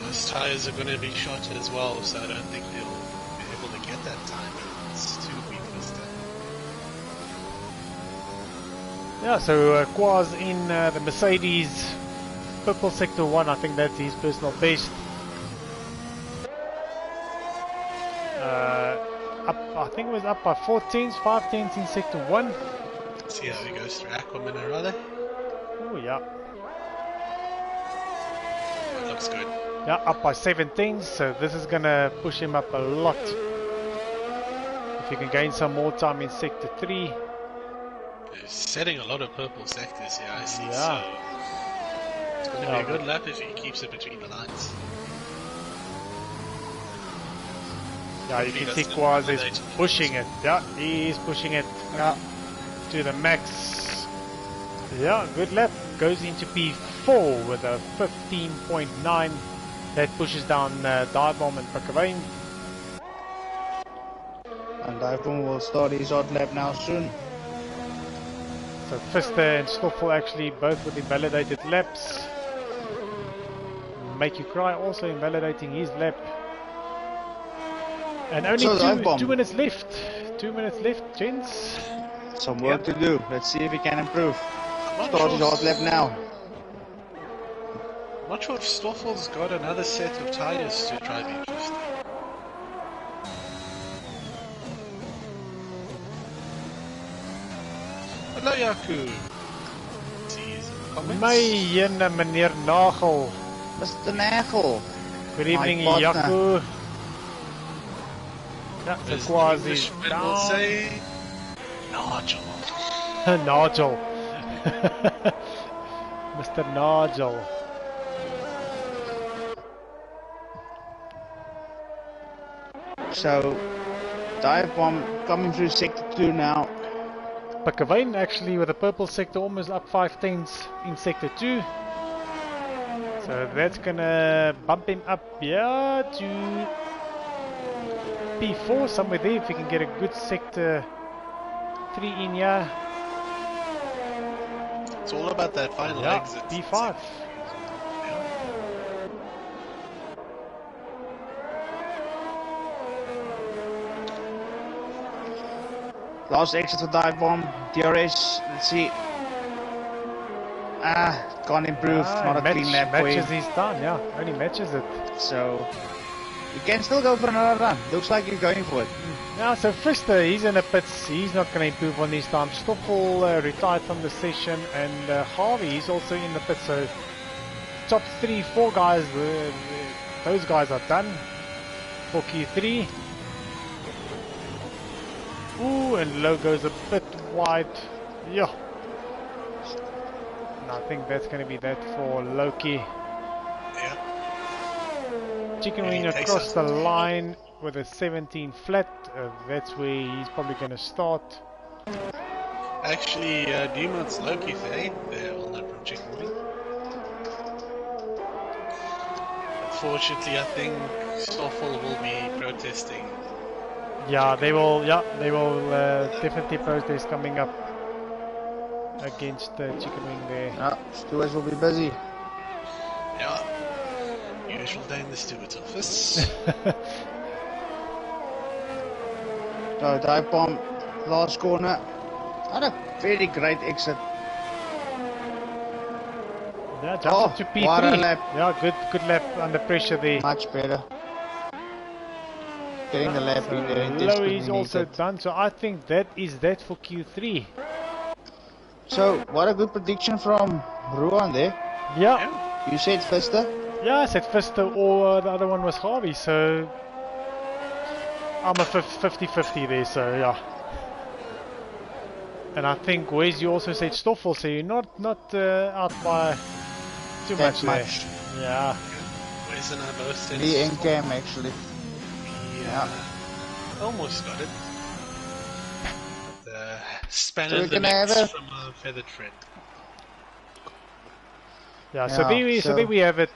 Those tyres are going to be shot as well, so I don't think they'll be able to get that time. It's too weak this time. Yeah, so Quaz in the Mercedes, purple Sector 1, I think that's his personal best. I think it was up by 5 tenths in Sector 1. Let's see how he goes through Aquaman or other. Oh, yeah. That looks good. Yeah, up by 7 tenths, so this is going to push him up a lot. If he can gain some more time in Sector 3. He's setting a lot of purple sectors here, I see. Yeah. So it's going to be a good lap if he keeps it between the lines. Yeah, you can see Quaz is pushing it. Yeah, he is pushing it to the max. Yeah, good lap. Goes into P4 with a 15.9. That pushes down Dive Bomb and Parc. And Dive Bomb will start his hot lap now soon. So Pfister and Stoffel actually both with invalidated laps. make you cry, also invalidating his lap. And only So dive bomb. 2 minutes left. 2 minutes left, gents. Some work to do. Let's see if we can improve. I'm Start his hard lap now. not sure if Stoffel's got another set of tires to try the interesting. Hallo Jaku. My jene, meneer Nagel. Mr. Nagel. Good evening, partner. Jaku. Ja, so As the quasi Englishman will down. say, Nigel. Nigel. Mr. Nigel. So, dive bomb coming through sector 2 now. Pakavane actually with the purple sector almost up 5/10 in sector 2. So that's gonna bump him up here to P4 somewhere there if we can get a good sector 3 in here. It's all about that final Yeah, exit. P5. Last exit for dive bomb. DRS. Let's see. Can't improve. Not a clean lap for him. Matches his time, yeah. Only matches it. So, you can still go for another run. Looks like you're going for it. Yeah, so Fister, he's in the pits. He's not going to improve on his time. Stoffel retired from the session, and Harvey, he's also in the pits. So, top 3-4 guys, those guys are done for Q3. Ooh, and low goes a bit wide. Yeah. And I think that's going to be that for Loki. Yeah. Chicken And he wing takes across us the to the line with a 17 flat. That's where he's probably going to start. Actually, Demon's Loki there on that from Chicken Wing. Unfortunately, I think Stoffel will be protesting. Yeah, they will. Yeah, they will definitely protest coming up against the chicken wing there. Yeah, stewards will be busy. Yeah. Usual day in the steward's office. So, dive bomb. Last corner. Not a very great exit. Yeah, jump up to P3. what a lap. Yeah, good lap under pressure there. Much better. Getting the lap in there. Low is desperately also needed. done, so I think that is that for Q3. So, what a good prediction from Ruan there. Yeah, You said Fister. yeah, I said Fister or the other one was Harvey, so I'm a 50-50 there, so yeah. And I think Wes, you also said Stoffel, so you're not out by too That much much. there. Yeah. Wes and I both said Lee and Stoffel. Cam actually. Yeah. Almost got it. The span So in we're the gonna have necks a- from a feathered friend. Yeah, so Yeah, there we have it.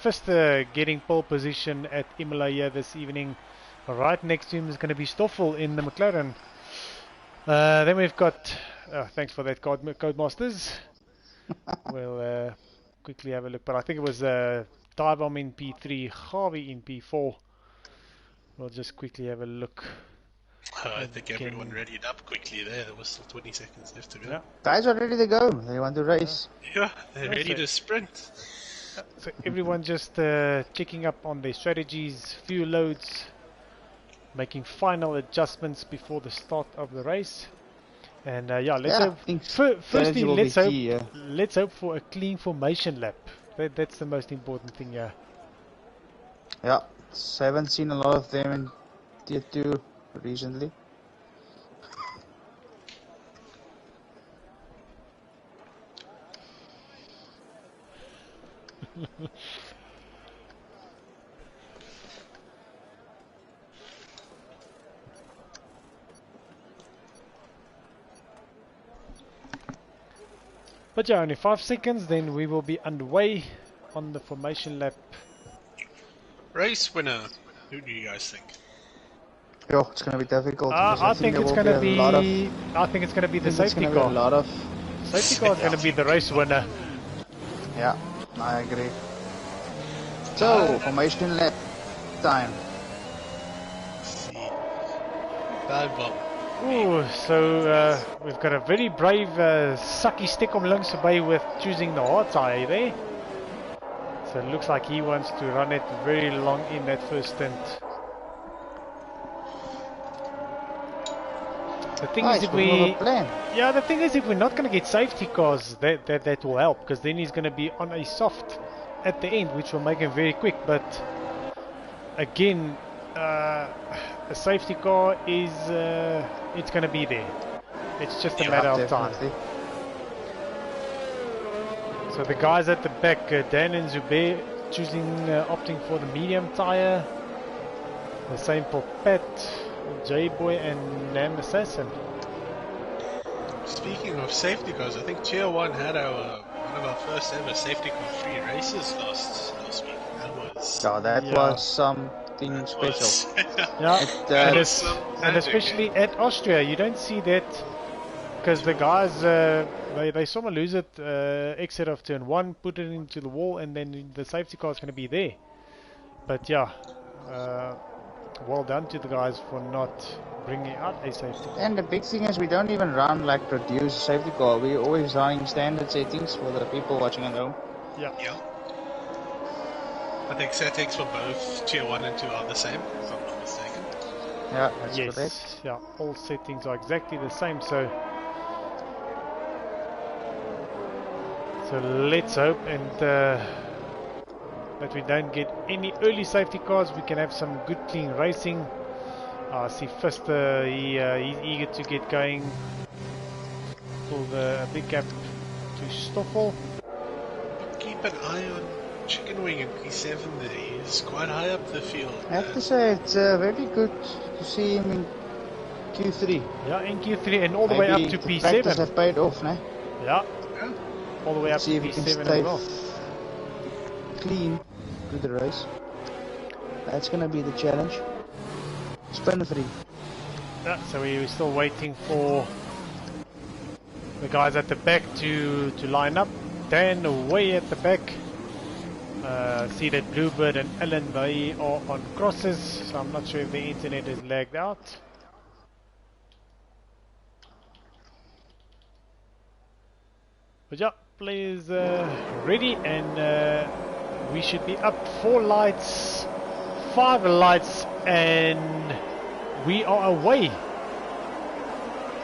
Fister getting pole position at Imola here this evening. Right next to him is going to be Stoffel in the McLaren. Then we've got, thanks for that, Codemasters. We'll quickly have a look, but I think it was Tyre in P3, Harvey in P4. We'll just quickly have a look. I think Again. everyone readied up quickly there. There was still 20 seconds left to go. Yeah. Guys are ready to go. They want to race. Yeah, they're ready so- to sprint. So everyone just checking up on their strategies, fuel loads, making final adjustments before the start of the race. And yeah, let's Yeah, hope. I think Firstly, strategy will be key, yeah. let's hope for a clean formation lap. That's the most important thing here. Yeah, so I haven't seen a lot of them in Tier 2 recently. But yeah, only 5 seconds, then we will be underway on the formation lap. Race winner. Who do you guys think? Yo, it's gonna be difficult. because I think there it's will gonna a be. lot of- I think it's gonna be the I think it's safety gonna be a car. lot of. Safety car is gonna be the race winner. Yeah, I agree. So, formation lap time. Let's see. Dive bomb. Ooh, so we've got a very brave sucky stick om links away with choosing the hard tyre there. So it looks like he wants to run it very long in that first stint. The thing is, if the thing is, if we're not going to get safety cars, that will help, because then he's going to be on a soft at the end, which will make him very quick. But again, a safety car is it's going to be there. It's just a matter of time. So the guys at the back, Dan and Zubair, opting for the medium tire. The same for Pat, J-Boy and Nam Assassin. Speaking of safety cars, I think Tier 1 had one of our first ever safety car free races last week. That was something special. Yeah, and especially at Austria, you don't see that, because the guys they saw me lose it, exit of turn 1, put it into the wall, and then the safety car is going to be there. But yeah, well done to the guys for not bringing out a safety car. And the big thing is, we don't even run like produce safety car. We're always running standard settings for the people watching at home. Yeah. I think settings for both Tier 1 and 2 are the same, if I'm not mistaken. Yeah, that's correct. Yeah, all settings are exactly the same. So let's hope that we don't get any early safety cars. We can have some good clean racing. I see Fister, he's eager to get going. Pull the big gap to Stoffel. Keep an eye on Chicken Wing in P7 there. He's quite high up the field. I have to say, it's very good to see him in Q3. Yeah, in Q3 and all the way up to P7. Practice have paid off, no? Yeah. All the way up to P7 as well. Clean to the race. That's gonna be the challenge. Spin free. Yeah, so we're still waiting for the guys at the back to line up. Dan way at the back. See that Bluebird and Ellen, they are on crosses, so I'm not sure if the internet is lagged out. But yeah, players ready, and we should be up 4 lights, 5 lights, and we are away.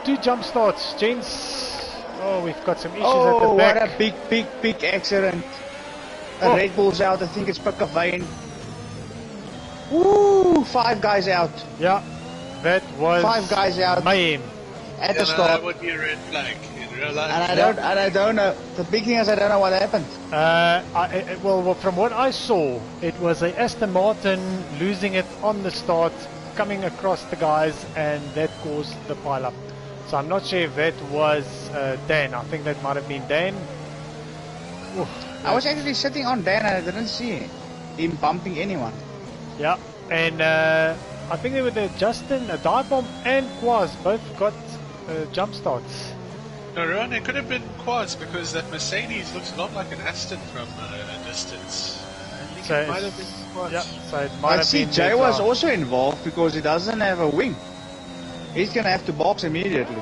2 jump starts, gents. Oh, we've got some issues at the back. Oh, what a big accident. Red Bull's out, I think it's Pickavane. Woo! 5 guys out. Yeah, that was 5 guys out. mayhem. At the start. That would be a red flag in real life. And I don't know. The big thing is, I don't know what happened. Well, from what I saw, it was a Aston Martin losing it on the start, coming across the guys, and that caused the pile-up. So I'm not sure if that was Dan. I think that might have been Dan. Oof. I was actually sitting on Dan and I didn't see him bumping anyone. Yeah, and I think they were the Justin, Dive Bomb and Quaz both got jump starts. No, Rowan, it could have been Quaz because that Mercedes looks a lot like an Aston from a distance. I think it might have been Quaz. Yeah, so it might have been. Jay was also involved because he doesn't have a wing. He's gonna have to box immediately.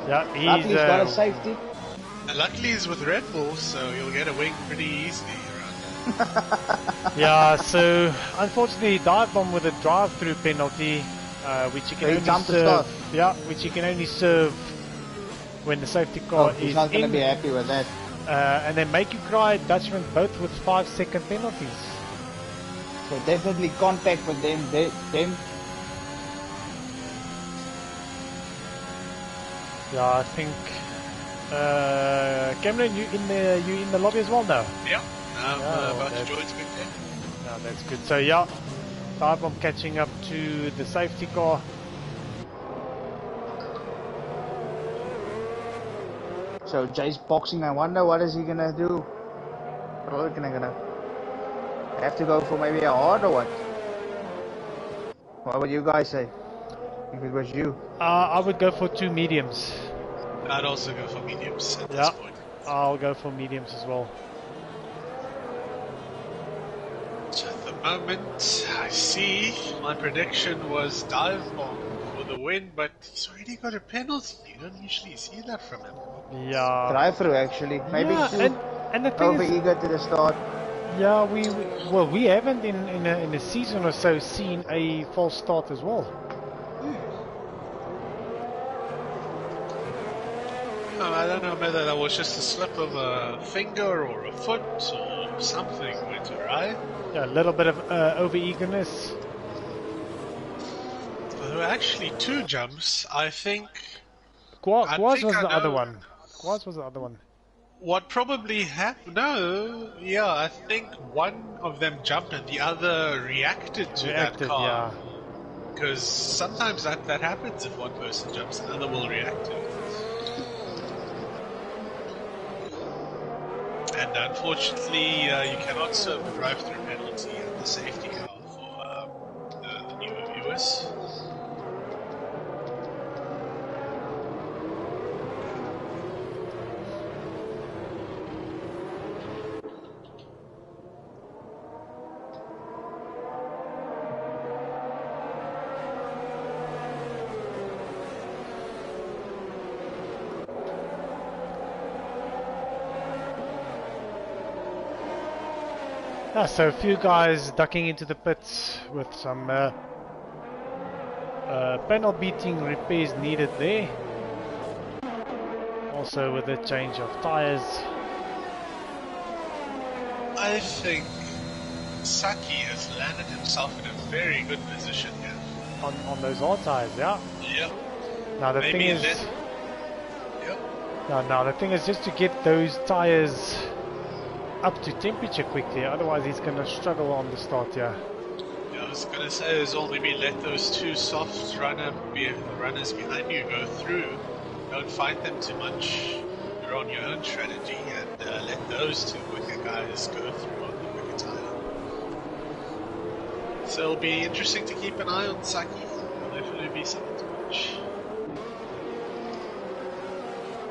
Yeah, he's got a safety. And luckily he's with Red Bull, so you'll get a wing pretty easily. Yeah, so unfortunately Dive Bomb with a drive-through penalty, which you can only serve. Yeah, which you can only serve when the safety car is he's not going to in. be happy with that. And then Make You Cry, Dutchman, both with 5-second penalties. So definitely contact with them. Yeah, I think Cameron, you in the lobby as well now? Yeah, I'm about to join Spectate. Yeah, that's good. So yeah, Dive Bomb catching up to the safety car. So Jay's boxing. I wonder what is he gonna do? Or gonna have to go for maybe a hard or what? What would you guys say if it was you? I would go for 2 mediums. I'd also go for mediums at this point. I'll go for mediums as well. moment, I see my prediction was dive bomb for the win, but he's already got a penalty. You don't usually see that from him. Yeah. Drive-through actually. Maybe Yeah, too and the thing over is, eager to the start. yeah, we haven't in a season or so seen a false start as well. I don't know whether that was just a slip of a finger or a foot or something went awry. Yeah, a little bit of over eagerness. There were actually 2 jumps. I think Quaz was I the other know. one. Quaz was the other one. What probably happened? No, yeah, I think one of them jumped and the other reacted to that car. Yeah. Because sometimes that happens. If one person jumps, another will react to it. And unfortunately, you cannot serve a drive-through penalty at the safety car for the newer viewers. Yeah, so a few guys ducking into the pits with some panel beating repairs needed there. Also with a change of tires. I think Saki has landed himself in a very good position here. On those hard tires, yeah. Yep. Now the thing is, Yep. now the thing is just to get those tires up to temperature quickly, otherwise he's going to struggle on the start here. Yeah, I was going to say as well, maybe let those 2 soft runners behind you go through. Don't fight them too much. You're on your own strategy, and let those 2 quicker guys go through on the quicker tire. So it'll be interesting to keep an eye on Saki. There'll definitely be something to watch.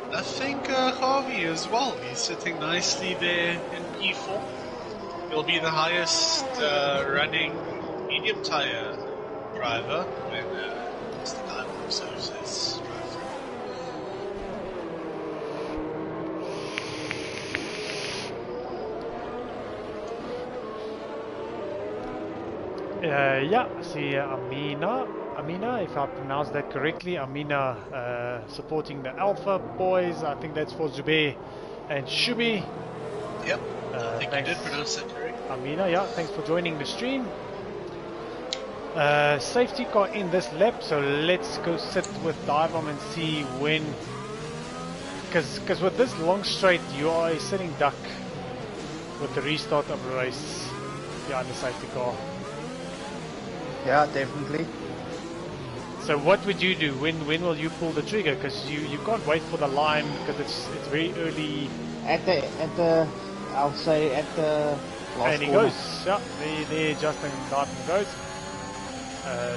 I think Harvey as well. He's sitting nicely there in P4. He'll be the highest running medium tire driver when Mr. Tyre serves his drive-through. Yeah, see Amina, if I pronounced that correctly, Amina supporting the Alpha boys. I think that's for Zubair and Shubi. Yep, I think thanks, you did pronounce that correct. Amina, yeah, thanks for joining the stream. Safety car in this lap, so let's go sit with Divom and see when, because with this long straight you are a sitting duck with the restart of the race behind the safety car. Yeah, definitely. So what would you do? When will you pull the trigger? Because you can't wait for the line because it's very early. At the I'll say at the last And he corner. goes, yeah, there Justin Darton goes.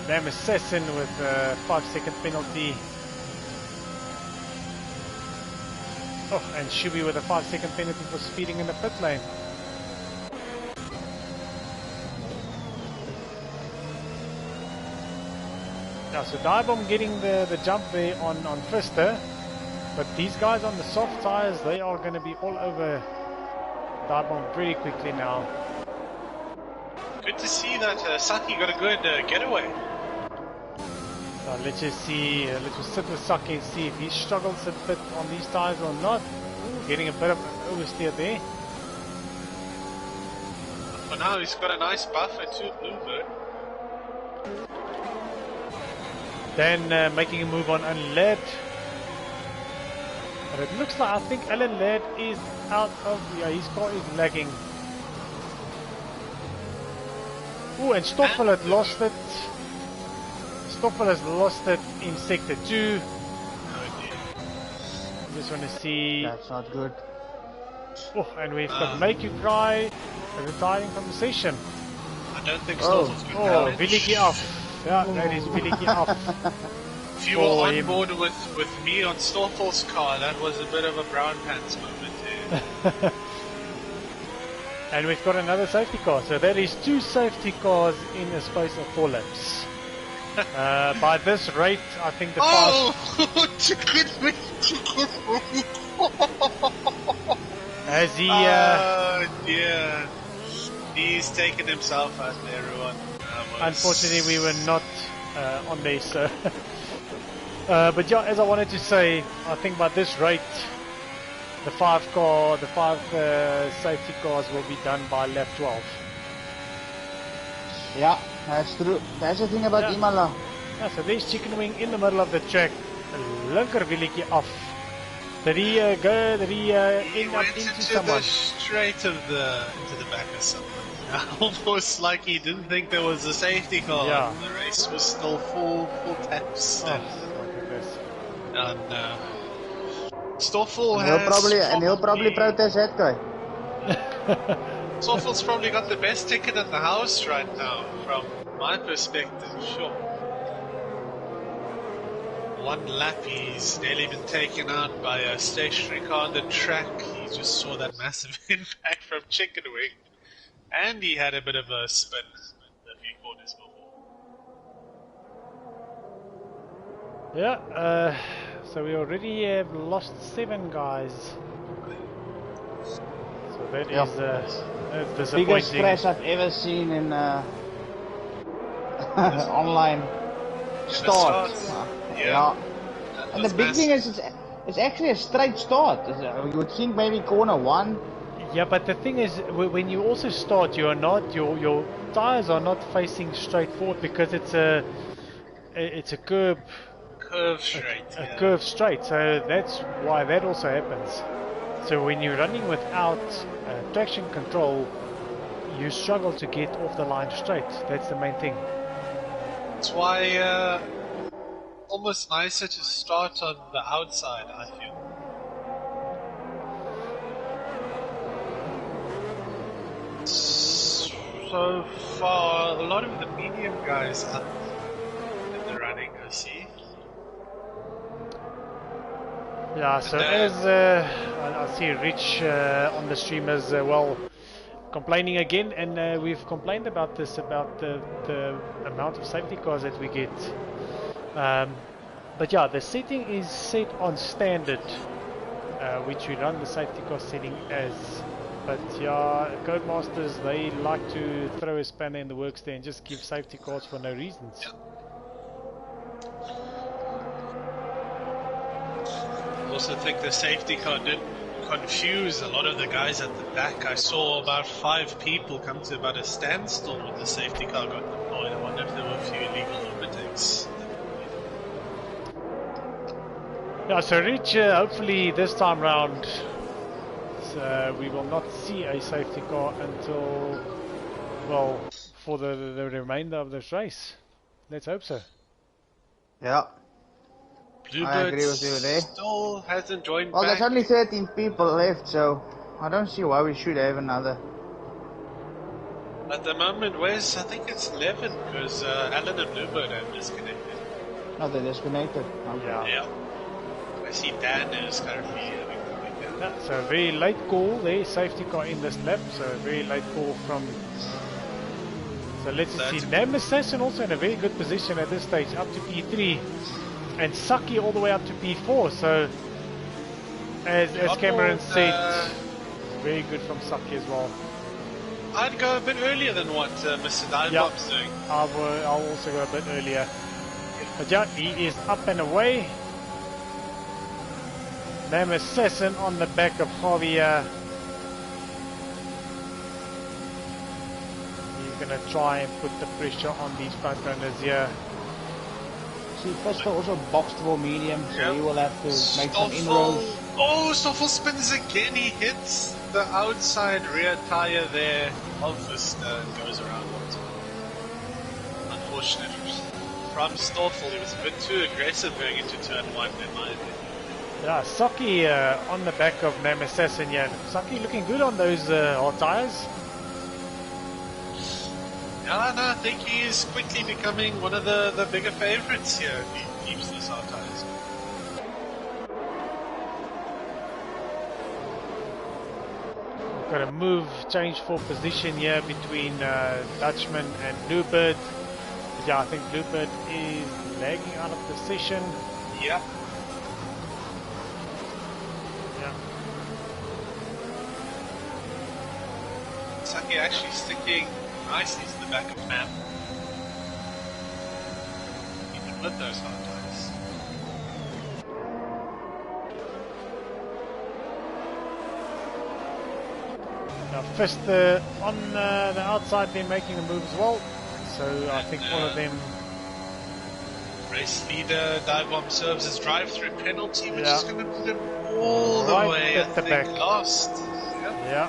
Nam Assassin with a 5-second penalty. Oh, and Shubi with a 5-second penalty for speeding in the pit lane. Yeah, so Diebomb getting the jump there on Fister, but these guys on the soft tires, they are going to be all over Diebomb pretty quickly now. Good to see that Saki got a good getaway. Let's just see, let's just sit with Saki and see if he struggles a bit on these tires or not. Getting a bit of an oversteer there. For now, he's got a nice buffer to Bluebird. Then making a move on Alan Ladd. But it looks like I think Alan Ladd is out of, yeah, his car is lagging. Oh, and Stoffel had lost it. Stoffel has lost it in sector 2. Just want to see. That's not good. Oh, and we've got Make You Cry retiring from the session. I don't think Stoffel's good Oh, damage. Viliki off. Yeah, that is Viliki off. If you were on board with me on Stoffel's car, that was a bit of a brown pants moment there. And we've got another safety car, so that is 2 safety cars in a space of 4 laps. By this rate, I think the Has he? Oh dear, he's taken himself out there, everyone. Unfortunately, we were not on there, so. But yeah, as I wanted to say, I think by this rate, the 5 safety cars will be done by lap 12. Yeah, that's true. That's the thing about Imola. Yeah, so there's Chicken Wing in the middle of the track, linker wielietjie af. Did he go? Did he end up into someone? Straight into the back of someone. Almost like he didn't think there was a safety car. Yeah. The race was still full taps. Oh, my goodness. And Stoffel He'll probably protest that guy. Stoffel's probably got the best ticket in the house right now, from my perspective, sure. One lap, he's nearly been taken out by a stationary car on the track. He just saw that massive impact from Chicken Wing. And he had a bit of a spin a few corners before. Yeah, so we already have lost 7 guys. So that is that's disappointing. Biggest crash I've ever seen in online start. Yeah. And the big thing is, it's actually a straight start. You would think maybe corner 1. Yeah, but the thing is, when you also start, you are not your tires are not facing straight forward because it's a curve straight. A curve straight. So that's why that also happens. So when you're running without traction control, you struggle to get off the line straight. That's the main thing. That's why almost nicer to start on the outside, I feel. So far, a lot of the medium guys up in the running, I see. Yeah, so as I see Rich on the stream as well, complaining again, and we've complained about this, about the amount of safety cars that we get. But yeah, the setting is set on standard, which we run the safety car setting as. But yeah, Codemasters, they like to throw a spanner in the works there and just give safety cars for no reasons. Yeah. I also think the safety car did confuse a lot of the guys at the back. I saw about 5 people come to about a standstill when the safety car got deployed. I wonder if there were a few illegal overtakes. Yeah, so Rich, hopefully this time round we will not see a safety car until, well, for the remainder of this race. Let's hope so. Yeah. Bluebird I agree with you there. still hasn't joined Well, back. there's only 13 people left, so I don't see why we should have another. At the moment, Wes, I think it's 11 because Alan and Bluebird have disconnected. No, they're disconnected. Okay. Yeah. I see Dan is currently coming down. Yeah, so a very late call there, safety car in this lap, so a very late call from... So let's see, Nam Assassin also in a very good position at this stage, up to P3. And Saki all the way up to P4, so as Cameron said, very good from Saki as well. I'd go a bit earlier than what Mr. Divebob's doing. I'll also go a bit earlier. But yeah, he is up and away. Nam Assassin on the back of Javier. He's going to try and put the pressure on these front runners here. See, Pistol also boxed for medium, so he will have to make some inroads. Oh, Stoffel spins again. He hits the outside rear tire there of the stern, goes around it. Unfortunate from Stoffel. He was a bit too aggressive going into turn 1 in my opinion. Yeah, Saki on the back of Nam Assassin here. Saki looking good on those hard tires. Yeah, no, I think he's quickly becoming one of the bigger favourites here if he keeps this hard tires. got to move, change for position here between Dutchman and Bluebird. But yeah, I think Bluebird is lagging out of the session. Yeah. Yeah. Saki actually sticking nicely to the back of Temp. Even with those hard tires. Now Fist on the outside, they're making a move as well. So I think all of them. Race leader dive bomb serves his drive-through penalty, which Yeah. is going to put him all the Right way at I the think back. last. Yeah.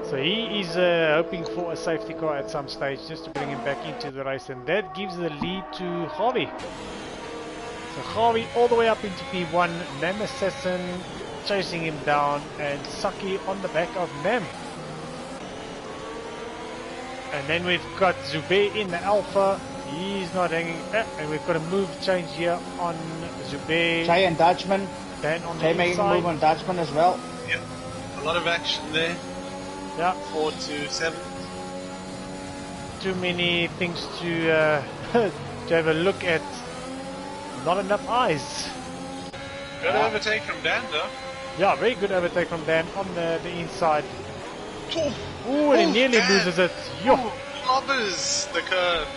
So he is hoping for a safety car at some stage just to bring him back into the race, and that gives the lead to Harvey. So Harvey all the way up into P1, Nam Assassin chasing him down, and Saki on the back of Nam. And then we've got Zubair in the Alpha. He's not hanging, and we've got a move change here on Zubair. Tyre and Dutchman. Dan on the Tyre making a inside. move on Dutchman as well. Yeah. A lot of action there. Yeah. 4 to 7. Too many things to to have a look at. Not enough eyes. Good overtake from Dan though. Yeah, very good overtake from Dan on the inside. Oh, Ooh, and he nearly Dan. loses it. Yo, Clobbers the curve.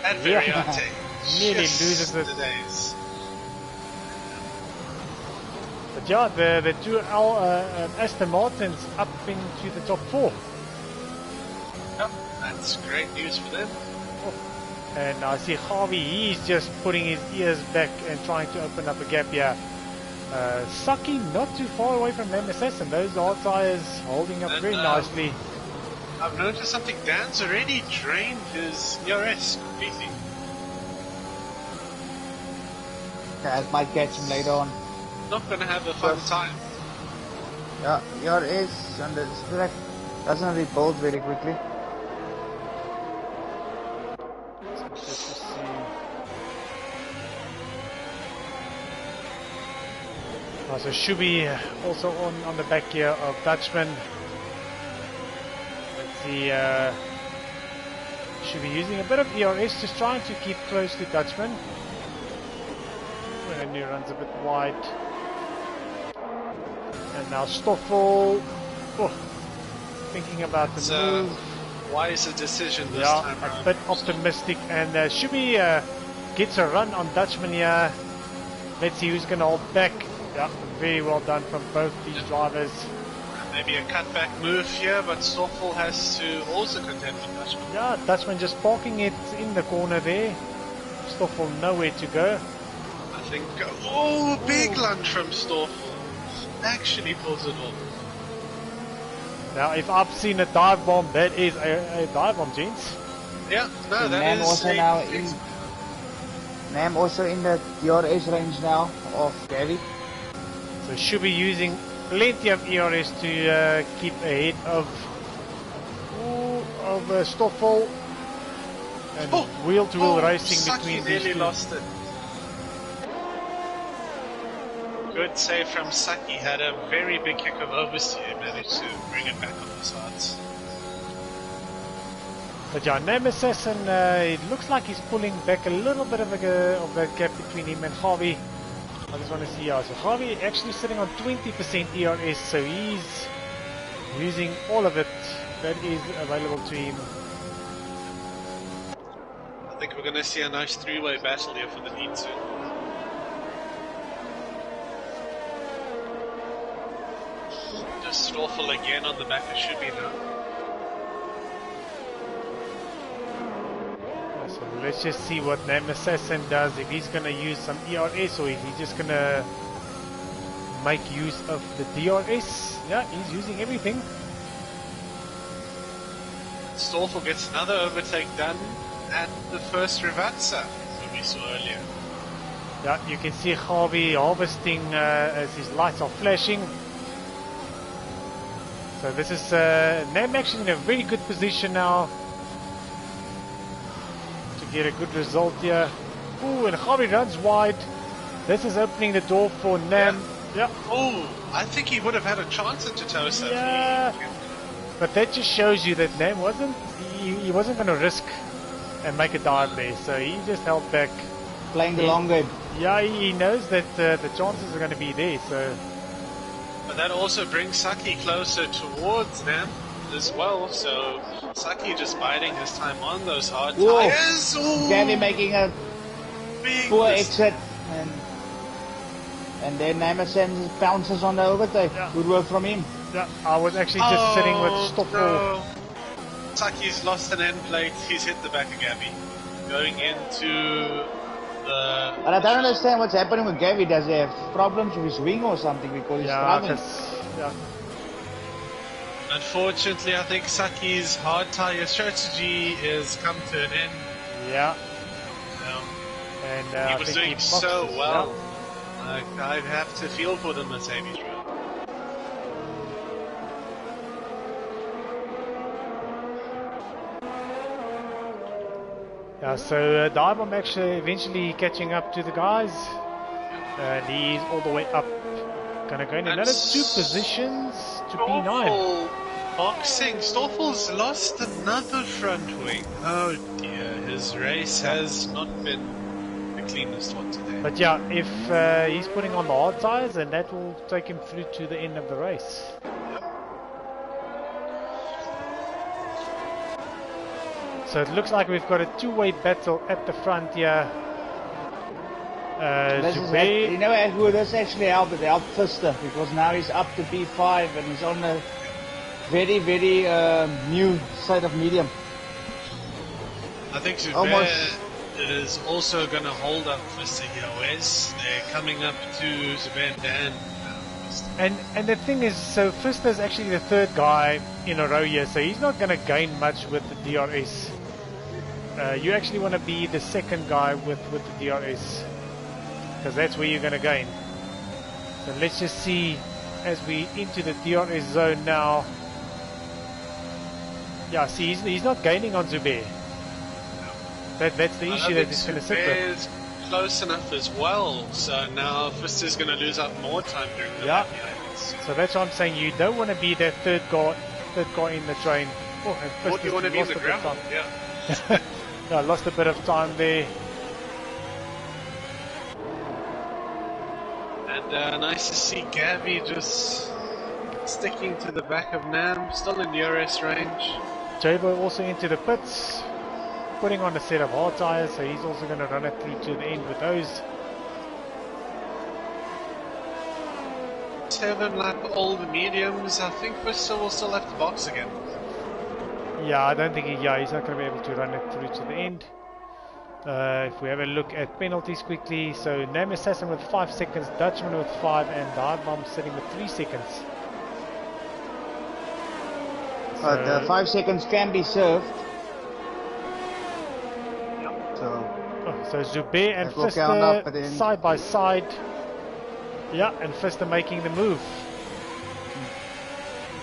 And Yeah. Variante. Nearly Just loses it. the days. but yeah, the two Aston Martins up into the top 4. Yep, that's great news for them. And I see Harvey, he's just putting his ears back and trying to open up a gap here. Saki not too far away from them Assassin. Those hard tires holding up And, very nicely. I've noticed something. Dan's already drained his DRS completely. That might catch him later on. Not going to have a fun time. Yeah, your is on the track doesn't rebuild very quickly. Just to see. So Shubi also on the back here of Dutchman. Let's see, Shubi using a bit of DRS, just trying to keep close to Dutchman. And he runs a bit wide. And now Stoffel, thinking about the move. Wiser decision this Yeah, time a around. bit optimistic, and Shubi gets a run on Dutchman here. Let's see who's going to hold back. Yeah, very well done from both these drivers. Maybe a cutback move here, but Stoffel has to also contend with Dutchman. Yeah, Dutchman just parking it in the corner there. Stoffel nowhere to go. I think. Oh, big lunge from Stoffel. Actually pulls it off. Now, if I've seen a dive bomb, that is a dive bomb, gents. Yeah, no, that Nam is also a now in. Nam also in the DRS range now of Gary. So should be using plenty of ERS to keep ahead of Stoffel. And wheel-to-wheel racing Saki between these nearly two. lost it. Good save from Saki. Had a very big kick of oversteer. Managed to bring it back on the sides. But yeah, Nam Assassin, it looks like he's pulling back a little bit of the gap between him and Harvey. I just want to see how. So Harvey actually sitting on 20% ERS, so he's using all of it that is available to him. I think we're going to see a nice three-way battle here for the lead soon. Just Stoffel again on the back of Shubi now. So let's just see what Nam Assassin does, if he's going to use some ERS or if he's just going to make use of the DRS. Yeah, he's using everything. Stoffel gets another overtake done at the first Rivatsa that we saw earlier. Yeah, you can see Harvey harvesting as his lights are flashing. So this is Nam actually in a very good position now to get a good result here. Ooh, and Harvey runs wide. This is opening the door for Nam. Yeah. Oh, I think he would have had a chance at Totosa. Yeah. But that just shows you that Nam wasn't, he wasn't going to risk and make a dive there, so he just held back. Playing the long game. Yeah, he knows that the chances are going to be there, so... But that also brings Saki closer towards Nam as well, so Saki just biding his time on those hard tires. Gabby making a poor exit, and then Emerson bounces on the overtake. Yeah. Good work from him. Yeah, I was actually just sitting with stop no. Saki's lost an end plate, he's hit the back of Gabby. Going into the... But I don't understand what's happening with Gabby. Does he have problems with his wing or something because he's struggling? Yeah. Unfortunately, I think Saki's hard tire strategy has come to an end. Yeah. And he was doing so well. I have to feel for the Mercedes driver. Yeah, so Dive actually eventually catching up to the guys. And he's all the way up. Gonna go in another 2 positions to P9. Boxing. Stoffel's lost another front wing. Oh dear, his race has not been the cleanest one today. But yeah, if he's putting on the hard tires, and that will take him through to the end of the race. So it looks like we've got a 2-way battle at the front here. You know who this actually helped? It helped Fister, because now he's up to P5 and he's on a very, very new side of medium. I think Zubair is also going to hold up Fister here, Wes. They're coming up to Zubair and Dan. And the thing is, so Fister's actually the 3rd guy in a row here, so he's not going to gain much with the DRS. You actually want to be the 2nd guy with the DRS, because that's where you're going to gain. So let's just see as we into the DRS zone now. Yeah, see, he's not gaining on Zubair. That's the issue that he's going to sit with. Zubair's close enough as well, so now Fister's going to lose up more time during the lap behind us. So that's what I'm saying. You don't want to be that third guy in the train. What do you want to be in the ground? Yeah. I lost a bit of time there. And nice to see Gabby just sticking to the back of Nam, still in DRS range. Jabo also into the pits, putting on a set of hard tires, so he's also going to run it through to the end with those. 7 lap all the mediums. I think Fister will still have to box again. Yeah, I don't think he's not going to be able to run it through to the end. If we have a look at penalties quickly, so Nam Assassin with 5 seconds, Dutchman with 5, and Dive Bomb sitting with 3 seconds. But 5 seconds can be served. So Zubair and Fister side by side. Yeah, and Fister making the move.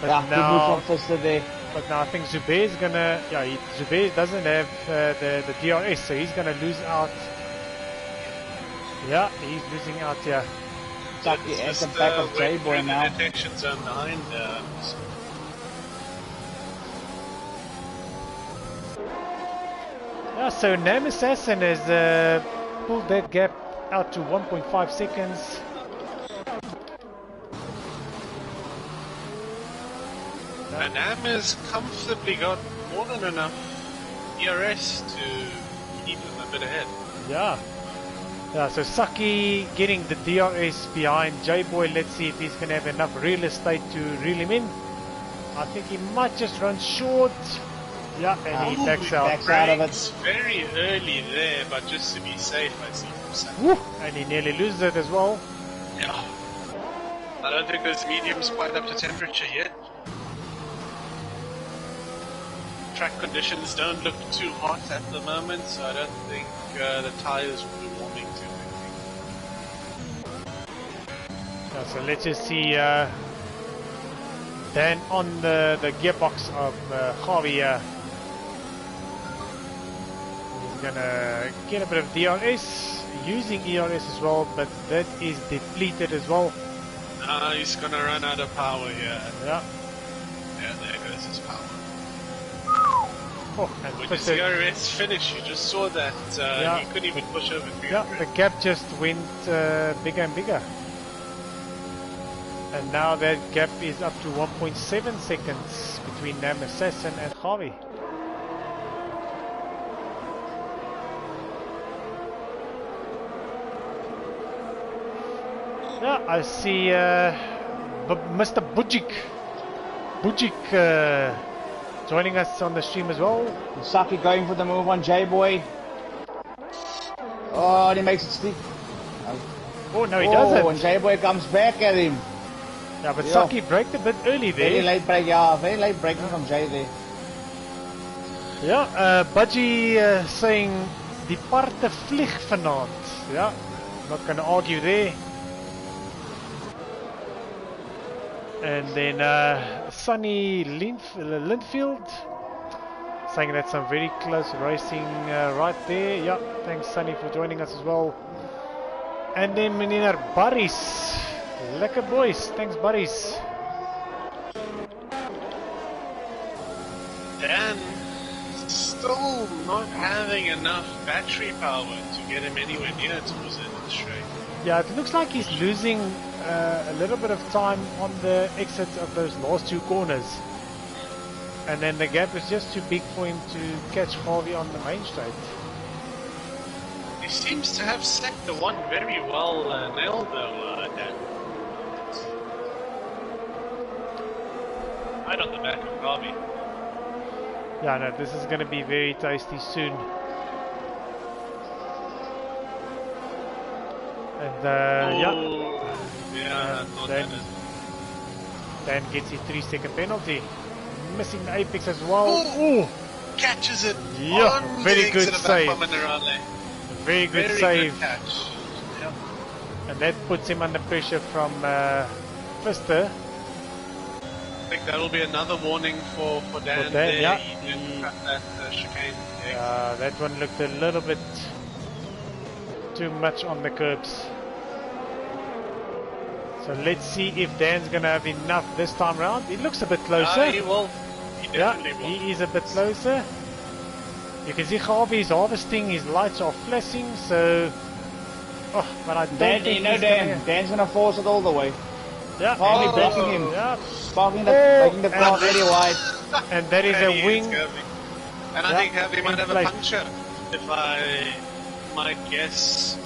But yeah, good move from Fister there. But now I think Zubair's gonna, Zubair doesn't have the DRS, so he's gonna lose out. Yeah, he's losing out here. At the back of J-Boy now. Detection zone behind. Yeah, so Nam Assassin has pulled that gap out to 1.5 seconds. And Nam has comfortably got more than enough DRS to keep him a bit ahead. Yeah, so Saki getting the DRS behind J-Boy. Let's see if he's going to have enough real estate to reel him in. I think he might just run short. Yeah, and he backs out of it. Very early there, but just to be safe, I see from Saki. Woo! And he nearly loses it as well. Yeah. I don't think those mediums quite up to temperature yet. Track conditions don't look too hot at the moment, so I don't think the tires will be warming too quickly. Yeah, so let's just see Dan on the gearbox of Javi. He's gonna get a bit of DRS, using ERS as well, but that is depleted as well. He's gonna run out of power here. Yeah. Yeah, there goes his power. Oh, and With his DRS finish, you just saw that he couldn't even push over 300. Yeah, the gap just went bigger and bigger. And now that gap is up to 1.7 seconds between Nam Assassin and Harvey. Yeah, I see Mr. Bujic joining us on the stream as well. Saki going for the move on J-Boy. Oh, and he makes it stick. Oh, no, he doesn't. And J-Boy comes back at him. Yeah, but Saki braked a bit early there. Very late break, yeah, very late braking from Jay there. Yeah, Budgie saying, die parte vlieg vanavond. Yeah, not going to argue there. And then Sunny Lindfield saying that's some very close racing right there. Yeah, thanks Sunny for joining us as well. And then meneer Barry's. Lekker boys, thanks Barry's. Dan still not having enough battery power to get him anywhere near towards the end of the straight. Yeah, it looks like he's losing a little bit of time on the exit of those last two corners. And then the gap is just too big for him to catch Harvey on the main straight. He seems to have sector 1 very well nailed though, Dan. Right on the back of Harvey. Yeah, no, this is going to be very tasty soon. And Dan gets his 3-second penalty. Missing the apex as well. Ooh. Catches it. Yeah, very good save. Very good save. Good catch. Yep. And that puts him under pressure from Fister. I think that'll be another warning for Dan there. Yeah. He didn't cut that chicane. That one looked a little bit too much on the curbs. So let's see if Dan's going to have enough this time round. It looks a bit closer. He will. He definitely will. He is a bit closer. You can see Harvey is harvesting, his lights are flashing, so... Oh, but I don't think Dan's going to force it all the way. Yeah, Harvey backing him. Yeah. Making the car really wide. And that is a wing. And I think Harvey might have a puncture. If I might guess,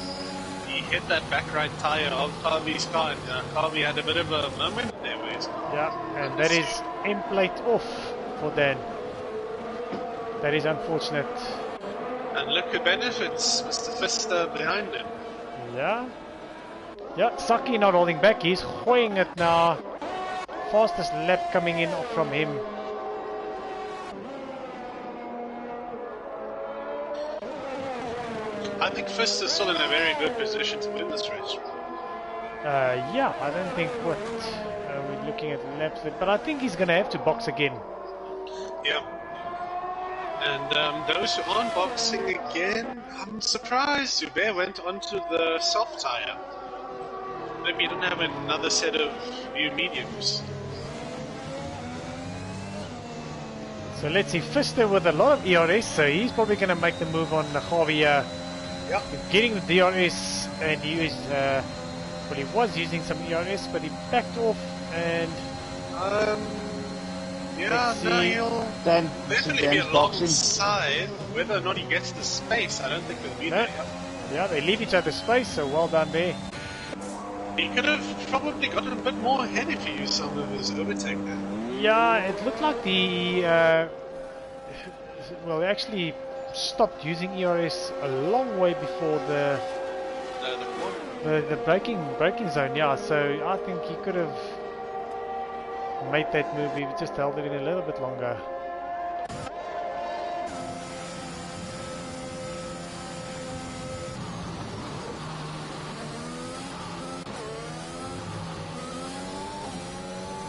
he hit that back right tyre of Harvey's car, and Harvey had a bit of a moment there with his car. Yeah, and that is end plate off for Dan. That is unfortunate. And look who benefits, Mr. Fister behind him. Yeah. Yeah, Saki not holding back, he's hoying it now. Fastest lap coming in from him. I think Fister's still in a very good position to win this race. Yeah, I don't think we're looking at laps, but I think he's going to have to box again. Yeah. And those who aren't boxing again, I'm surprised Zubair went onto the soft tyre. Maybe you don't have another set of new mediums. So let's see, Fister with a lot of ERS, so he's probably going to make the move on Harvey. Getting the DRS, and he is, well, he was using some ERS, but he backed off and... yeah, no, he'll definitely be alongside. Whether or not he gets the space, I don't think he'll be there. Yeah, they leave each other space, so well done there. He could have probably gotten a bit more ahead if he used some of his overtake there. Yeah, it looked like the... well, they actually stopped using ERS a long way before the braking zone, yeah, so I think he could have made that move, he just held it in a little bit longer.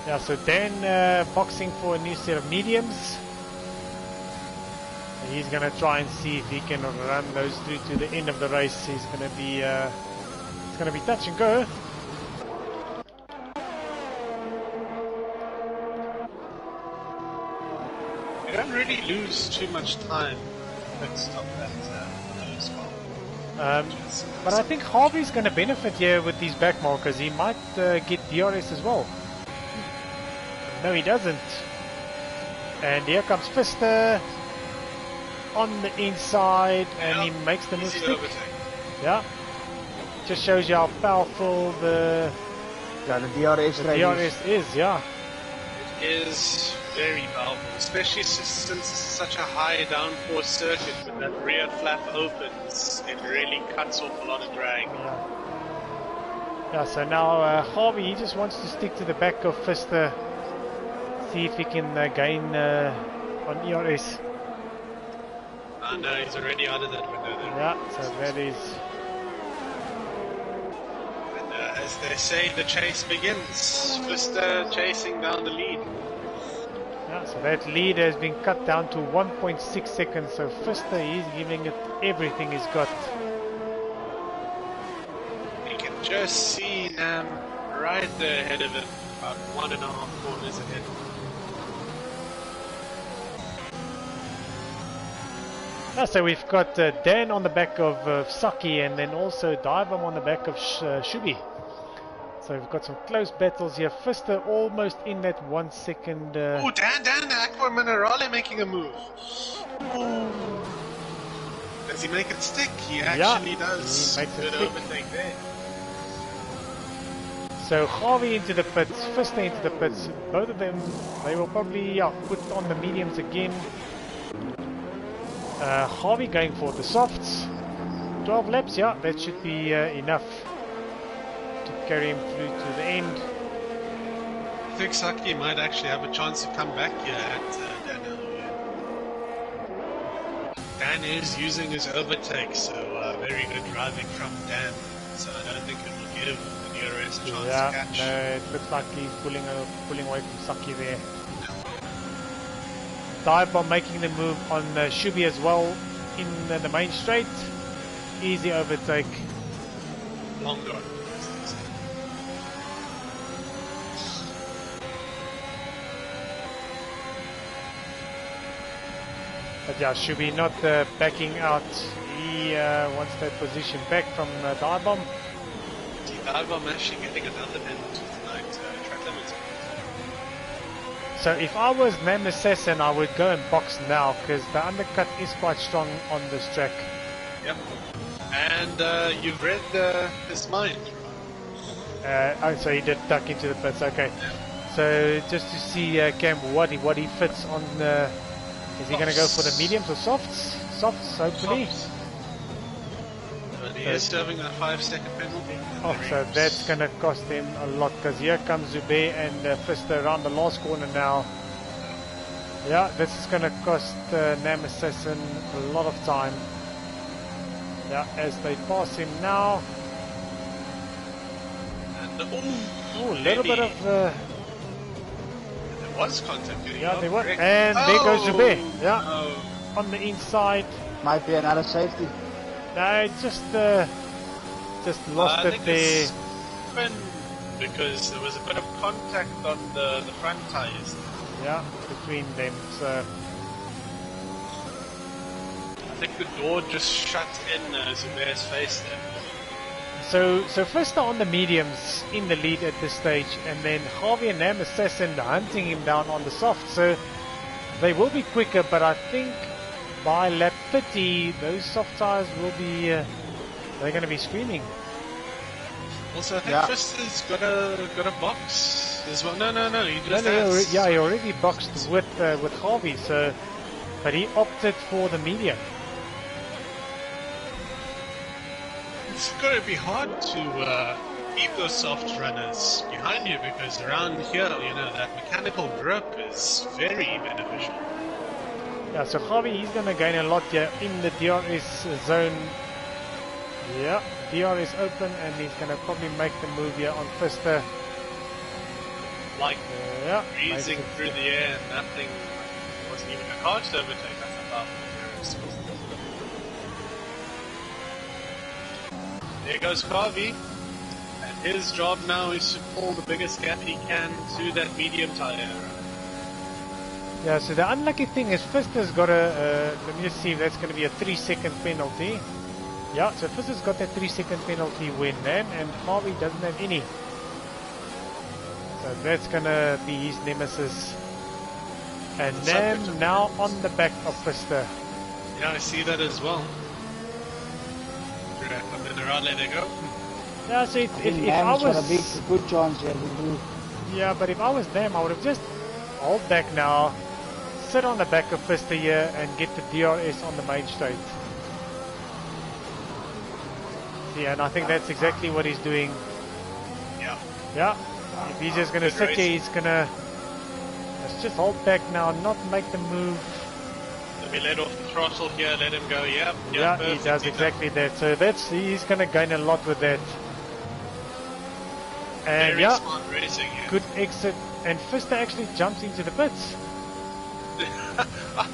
Yeah, so Dan boxing for a new set of mediums. He's going to try and see if he can run those through to the end of the race. He's going to be, it's going to be touch and go. You don't really lose too much time pit stop that as well. But I think Harvey's going to benefit here with these back markers. He might get DRS as well. No, he doesn't. And here comes Fister on the inside, and he makes the move stick. Yeah, just shows you how powerful the DRS is. Yeah, it is very powerful, especially since it's such a high downforce circuit. When that rear flap opens, it really cuts off a lot of drag. Yeah. So now Harvey, he just wants to stick to the back of Fister. See if he can gain on ERS. Oh no, he's already out of that window there. Yeah, so that is... And as they say, the chase begins. Fister chasing down the lead. Yeah, so that lead has been cut down to 1.6 seconds, so Fister is giving it everything he's got. You can just see Nam right there ahead of him, about 1.5 corners ahead. So we've got Dan on the back of Saki, and then also Divam on the back of Shubi. So we've got some close battles here. Fister almost in that 1 second. Oh, Dan, Aqua Minerale making a move. Ooh. Does he make it stick? He actually does. He makes it good stick. overtake there. So Harvey into the pits, Fister into the pits. Both of them, they will probably put on the mediums again. Harvey going for the softs. 12 laps, yeah, that should be enough to carry him through to the end. I think Saki might actually have a chance to come back here at Dan. Dan is using his overtake, so very good driving from Dan. So I don't think it will give the DRS a chance to catch. No, it looks like he's pulling away from Saki there. Dive making the move on Shubi as well in the main straight. Easy overtake. Long gone. But yeah, Shubi not backing out. He wants that position back from Dive Bomb. Dive Bomb actually getting another penalty tonight. Track limits. So if I was Nam Assassin, I would go and box now, because the undercut is quite strong on this track. Yep. And you've read his mind. Oh, so he did duck into the pits, okay. Yeah. So just to see Cam what he fits on the... Is he going to go for the mediums or softs? Softs, hopefully. Softs. He is serving a 5-second penalty. Oh, so that's going to cost him a lot, because here comes Zubair and Fister around the last corner now. Yeah, this is going to cost Nam Assassin a lot of time. Yeah, as they pass him now. And a little bit of... there was contact. Yeah, there was. And there goes Zubair. Yeah, on the inside. Might be another safety. No, just lost it there. Because there was a bit of contact on the front tires. Yeah, between them. So I think the door just shut in Zubair's face there. So Fister on the mediums in the lead at this stage, and then Harvey and Nam Assassin hunting him down on the soft. So they will be quicker, but I think by lap 30, those soft tires will be, they're going to be screaming. Also, I think Fister's got a box as well. No, he just has. He already boxed with Harvey, so, but he opted for the medium. It's going to be hard to keep those soft runners behind you, because around here, that mechanical grip is very beneficial. Yeah, so Harvey, he's going to gain a lot here in the DRS zone. Yeah, DRS open, and he's going to probably make the move here on Fister. Like breezing through the air, nothing, wasn't even a hard to overtake. That's about there goes Harvey, and his job now is to pull the biggest gap he can to that medium tire. Yeah, so the unlucky thing is Fister's got a, let me just see if that's going to be a 3-second penalty. Yeah, so Fister's got that 3-second penalty when then, and Harvey doesn't have any. So that's going to be his nemesis. And Nam now on the back of Fister. Yeah, I see that as well. I'm in the right, let it go. Yeah, so if I was... got a good chance here. Yeah, but if I was them, I would have just hold back now, sit on the back of Fister here and get the DRS on the main straight. Yeah, and I think that's exactly what he's doing. Yeah. Yeah. If he's just going to sit here, he's going to... Let's just hold back now, not make the move. Let me let off the throttle here, let him go, yeah. Yeah, he does exactly that. So he's going to gain a lot with that. And very smart racing, yeah. Good exit. And Fister actually jumps into the pits.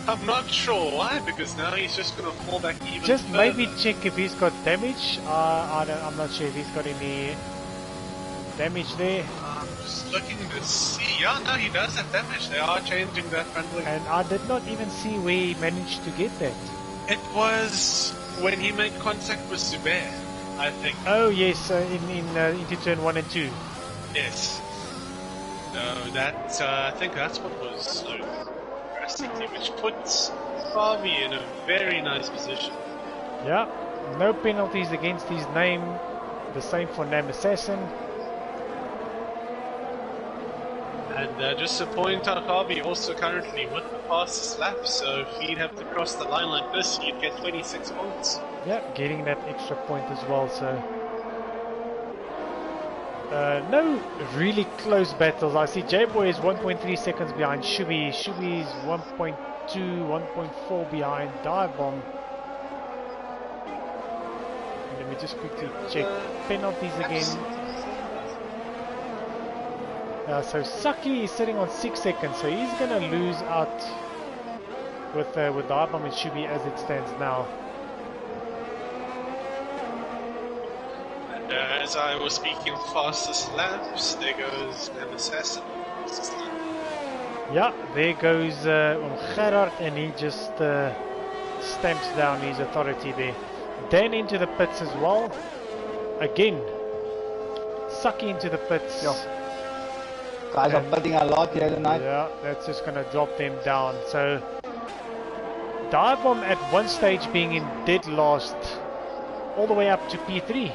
I'm not sure why, because now he's just going to fall back even just further. Maybe check if he's got damage. I'm not sure if he's got any damage there. I'm just looking to see. Yeah, no, he does have damage. They are changing that front wing. And I did not even see where he managed to get that. It was when he made contact with Zubair, I think. Oh yes, into turn 1 and 2. Yes. No, that I think that's what was drastically, which puts Harvey in a very nice position. Yeah, no penalties against his name. The same for Nam Assassin. And just to point out, Harvey also currently with the fastest lap, so if he'd have to cross the line like this, you'd get 26 points. Yeah, getting that extra point as well, so... no really close battles. I see J-Boy is 1.3 seconds behind Shubi. Shubi is 1.2, 1.4 behind Dive-Bomb. Let me just quickly check penalties again. So Saki is sitting on 6 seconds, so he's going to lose out with Dive-Bomb and Shubi as it stands now. And as I was speaking of fastest laps, there goes an assassin. Yeah, there goes Gerard, and he just stamps down his authority there. Dan into the pits as well. Again, Saki into the pits. Yeah. Guys are pitting a lot here tonight. Yeah, that's just going to drop them down. So, Dive-Bomb at one stage being in dead last, all the way up to P3.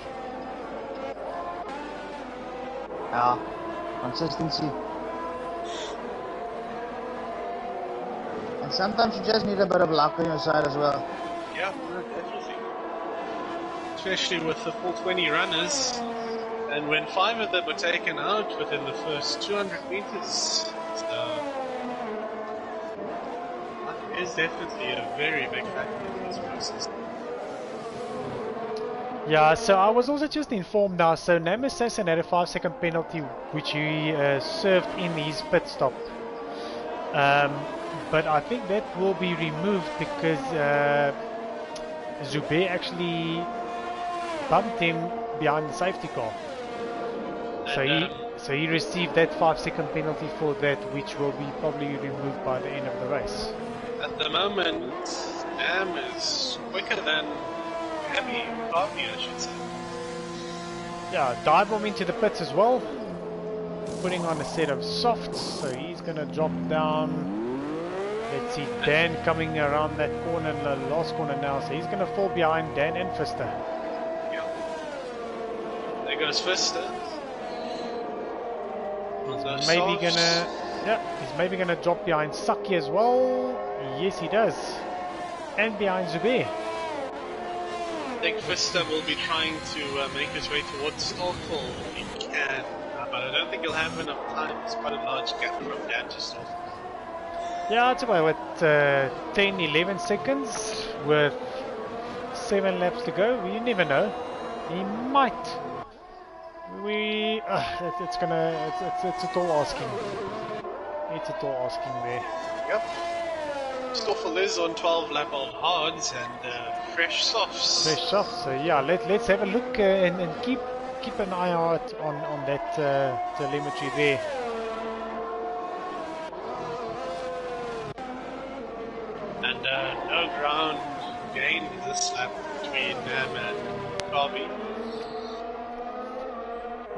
Yeah, consistency. And sometimes you just need a bit of luck on your side as well. Yeah, definitely. Especially with the full 20 runners. And when 5 of them were taken out within the first 200 meters, so that is definitely a very big factor in this process. Yeah, so I was also just informed now, so Nam Assassin had a 5-second penalty which he served in his pit stop. But I think that will be removed because Zubair actually bumped him behind the safety car. So he received that 5-second penalty for that, which will be probably removed by the end of the race. At the moment, Nam is quicker than Harvey, I should say. Yeah, Dive-Bomb into the pits as well, putting on a set of softs, so he's going to drop down. Let's see Dan coming around that corner, the last corner now, so he's going to fall behind Dan and Fister. Yeah. There goes Fister. He's maybe gonna drop behind Saki as well. Yes, he does, and behind Zubair. I think Fister will be trying to make his way towards Stoffel if he can, but I don't think he'll have enough time. It's quite a large gap from Dan to Stoffel. Yeah, it's about 10-11 seconds with 7 laps to go. You never know. He might. It's a tall asking. It's a tall asking there. Yep. Stoffel is on 12 lap old hards and fresh softs. Fresh softs. So yeah, let's have a look and keep an eye out on that telemetry there. And no ground gain this lap between them and Bobby.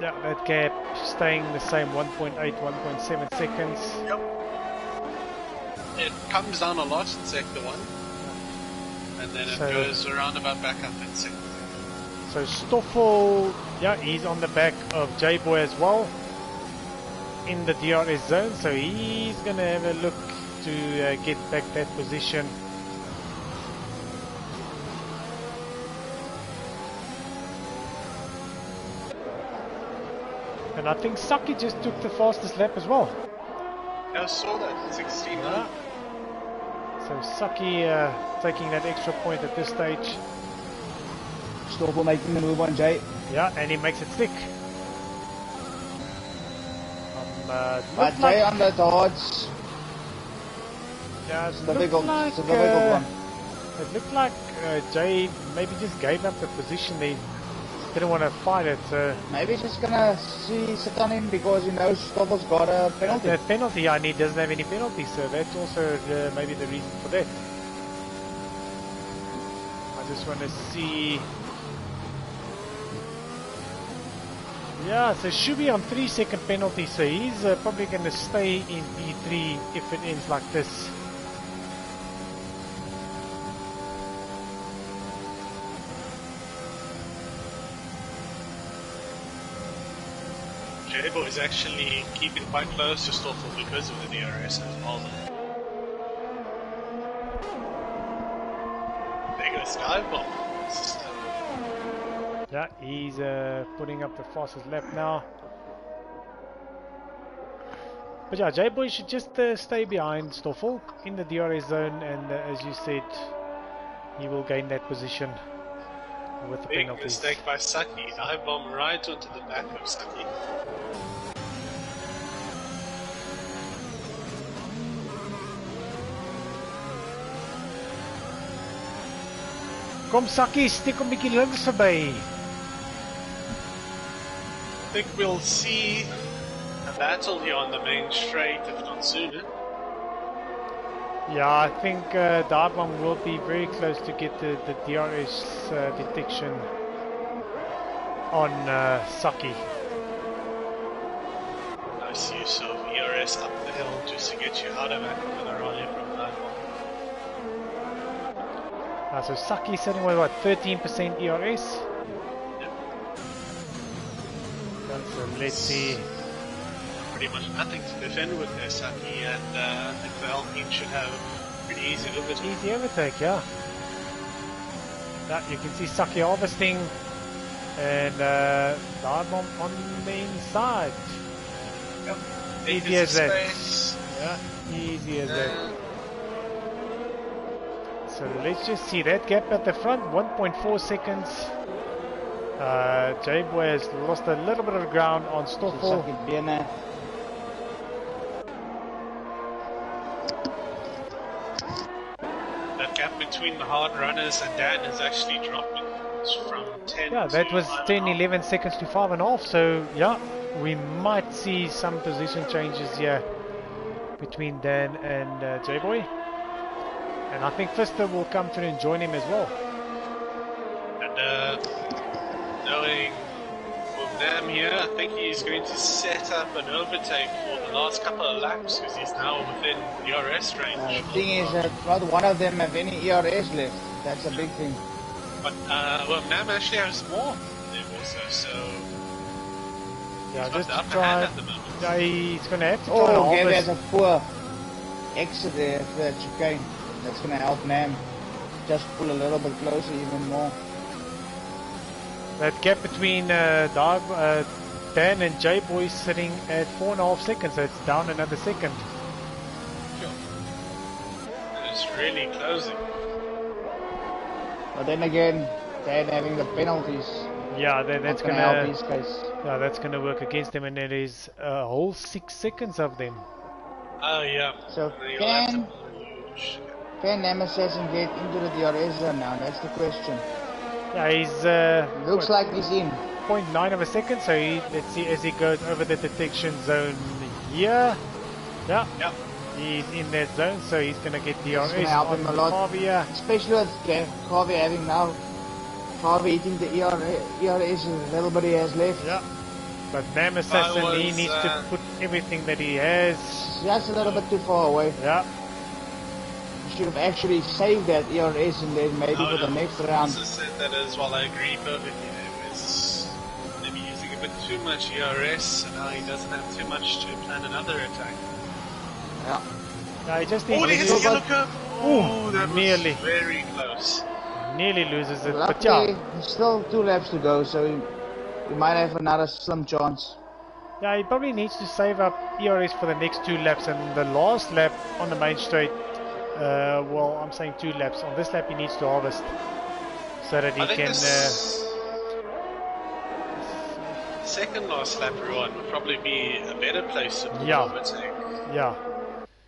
Yeah, that gap staying the same, 1.8, 1.7 seconds. Yep. It comes down a lot in sector 1. And then it goes around about back up in sector 2. So Stoffel, yeah, he's on the back of J-Boy as well in the DRS zone, so he's going to have a look to get back that position. And I think Saki just took the fastest lap as well. Yeah, I saw that, 16. Yeah. So Saki taking that extra point at this stage. Stoffel making the move on Jay. Yeah, and he makes it stick. But Jay on the dodge. Yeah, it's a difficult one. It looked like Jay maybe just gave up the position. He didn't want to fight it. Maybe he's just gonna sit on him because he knows Stoffel's got a penalty. That penalty, and he doesn't have any penalty, so that's also maybe the reason for that. I just want to see. Yeah, so should be on 3-second penalty, so he's probably going to stay in P3 if it ends like this. J-Boy is actually keeping quite close to Stoffel because of the DRS as well. There goes dive bomb. Yeah, he's putting up the fastest lap now. But yeah, J-Boy should just stay behind Stoffel in the DRS zone, and as you said, he will gain that position with the penalties. Big mistake by Saki. Dive bomb right onto the back of Saki. Kom Saki, steek hom bietjie links verby. I think we'll see a battle here on the main straight, if not sooner. Yeah, I think Darbam will be very close to get the DRS detection on Saki. Nice use of ERS up the hill just to get you out of it with a rally from Darbam. So Saki sitting with what, 13% ERS? So let's see. Pretty much nothing to defend with there, Saki, and I think the Alpine should have a pretty easy overtake. Easy overtake, yeah. You can see Saki harvesting, and Darbom on the inside. Yep. Easy as that. Yeah, easy as that. So let's just see that gap at the front, 1.4 seconds. J-Boy has lost a little bit of ground on Stoffel. That gap between the hard runners and Dan is actually dropping from 10 Yeah, that to was 10, 5.5. 11 seconds to 5.5. So yeah, we might see some position changes here between Dan and J-Boy. And I think Fister will come through and join him as well. And knowing Nam here, I think he's going to set up an overtake for the last couple of laps because he's now within DRS range. The thing is that not one of them have any ERS left. That's a big thing. But well, Nam actually has more than him also, so Yeah, he's just got the to upper try. hand at the moment. Yeah, he's going to have to try Oh, and okay, harvest. there's a poor exit there for that chicane. That's going to help Nam just pull a little bit closer even more. That gap between Dan and J-Boy sitting at 4.5 seconds, so it's down another second. Sure. It's really closing. But then again, Dan having the penalties. Yeah, that's going to help his case. Yeah, that's gonna work against them, and it is a whole 6 seconds of them. Oh yeah. So You'll have can Nemesis get into the DRS zone now? That's the question. Yeah, he's Looks like he's in. 0.9 of a second, so let's see as he goes over the detection zone here. Yeah, Yep. He's in that zone, so he's going to get It's gonna DRS help on him a lot. Fabia. Especially with Harvey having now. Harvey hitting the ERS a little bit he has left. Yeah. But Nam Assassin, he needs to put everything that he has. Just a little bit too far away. Yeah. Should have actually saved that ERS and then maybe for the next round. I also said that as well. I agree perfectly. There was maybe using a bit too much ERS, and now he doesn't have too much to plan another attack. Yeah. No, he just needs Oh, to he hits the yellow curve. Oh, that nearly. was very close. Nearly loses it, Luckily, but yeah. there's still 2 laps to go, so he might have another slim chance. Yeah, he probably needs to save up ERS for the next 2 laps, and the last lap on the main straight, well, I'm saying 2 laps. On this lap, he needs to harvest so that he can. Second last lap, Ruan, would probably be a better place to pull overtake. Yeah.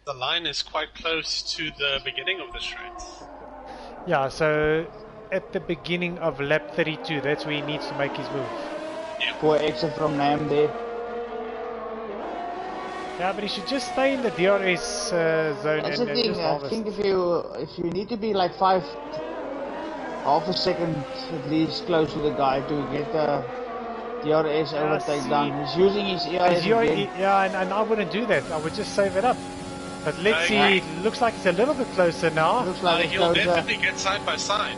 The line is quite close to the beginning of the straight. Yeah, so at the beginning of lap 32, that's where he needs to make his move. Poor exit from Nam there. Yeah, but he should just stay in the DRS zone That's and the thing. just I harvest. think if you need to be like half a second at least close to the guy to get the DRS overtake done. He's using his ERS again. Yeah, and I wouldn't do that. I would just save it up. But let's see. It looks like it's a little bit closer now. Looks like it's he'll closer. definitely get side by side.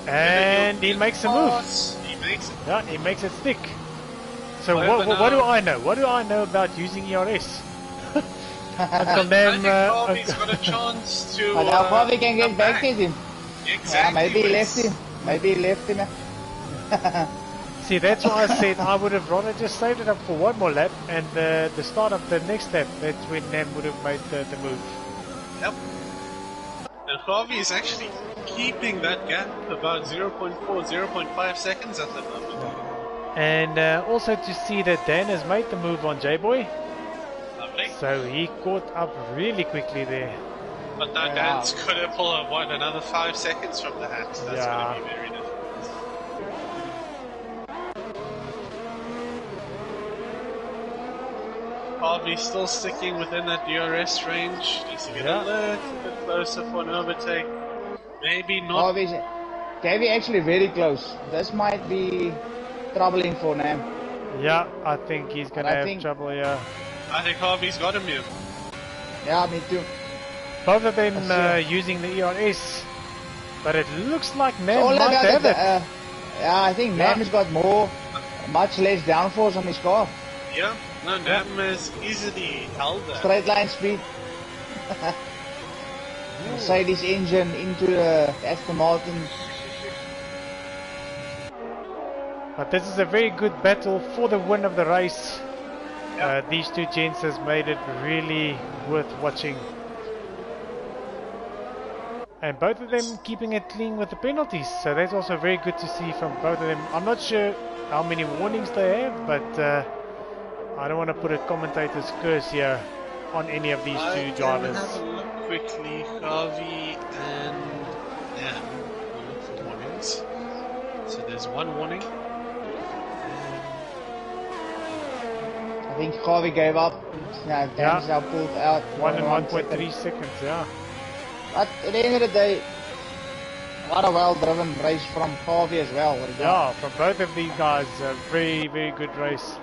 And he makes a move. He makes it. Yeah, he makes it stick. So what do I know? What do I know about using ERS? Until then, Harvey's got a chance to. But now Harvey can get back at him. Exactly. Yeah, maybe he left him. Maybe he left him. see, that's why I said I would have rather just saved it up for 1 more lap, and the start of the next lap, that's when Nam would have made the move. Yep. And Harvey is actually keeping that gap about 0.4, 0.5 seconds at the moment. And also to see that Dan has made the move on J-Boy. Lovely. So he caught up really quickly there. But now Dan's going to pull up, another 5 seconds from the hat. That's going to be very difficult. Harvey still sticking within that DRS range. Needs to get a little bit closer for an overtake. Maybe not. Harvey's actually very close. This might be troubling for Nam. Yeah, I think he's going to have trouble, yeah. I think Harvey's got him here. Yeah, me too. Both of them using the ERS, but it looks like Nam might have it. Yeah, I think Nam has got much less downforce on his car. Yeah, no, Nam has easily held that. Straight line speed. Mercedes engine into the Aston Martin. But this is a very good battle for the win of the race. These two gents has made it really worth watching. And both of them keeping it clean with the penalties. So that's also very good to see from both of them. I'm not sure how many warnings they have, but I don't want to put a commentator's curse here on any of these two drivers. Have a look quickly. Harvey and Nam. We'll look for warnings. So there's 1 warning. I think Harvey gave up. Yeah, Dan's now pulled out. 1 and 1.3 seconds, yeah. But at the end of the day, what a well-driven race from Harvey as well. Yeah, from both of these guys, a very, very good race.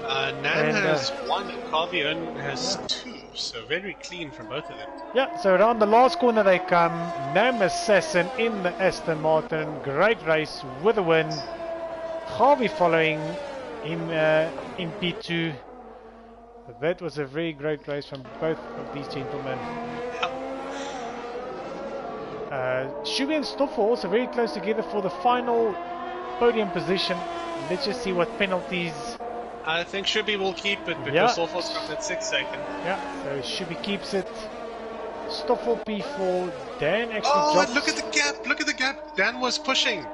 Nam has 1 and Harvey has 2, so very clean from both of them. Yeah, so around the last corner they come. Nam Assassin in the Aston Martin. Great race with a win. Harvey following him in P2. That was a very great race from both of these gentlemen. Shubi and Stoffel also very close together for the final podium position. Let's just see what penalties. I think Shubi will keep it because Stoffel's got that 6 second. Yeah, so Shubi keeps it. Stoffel P4. Dan actually drops. Look at the gap! Look at the gap! Dan was pushing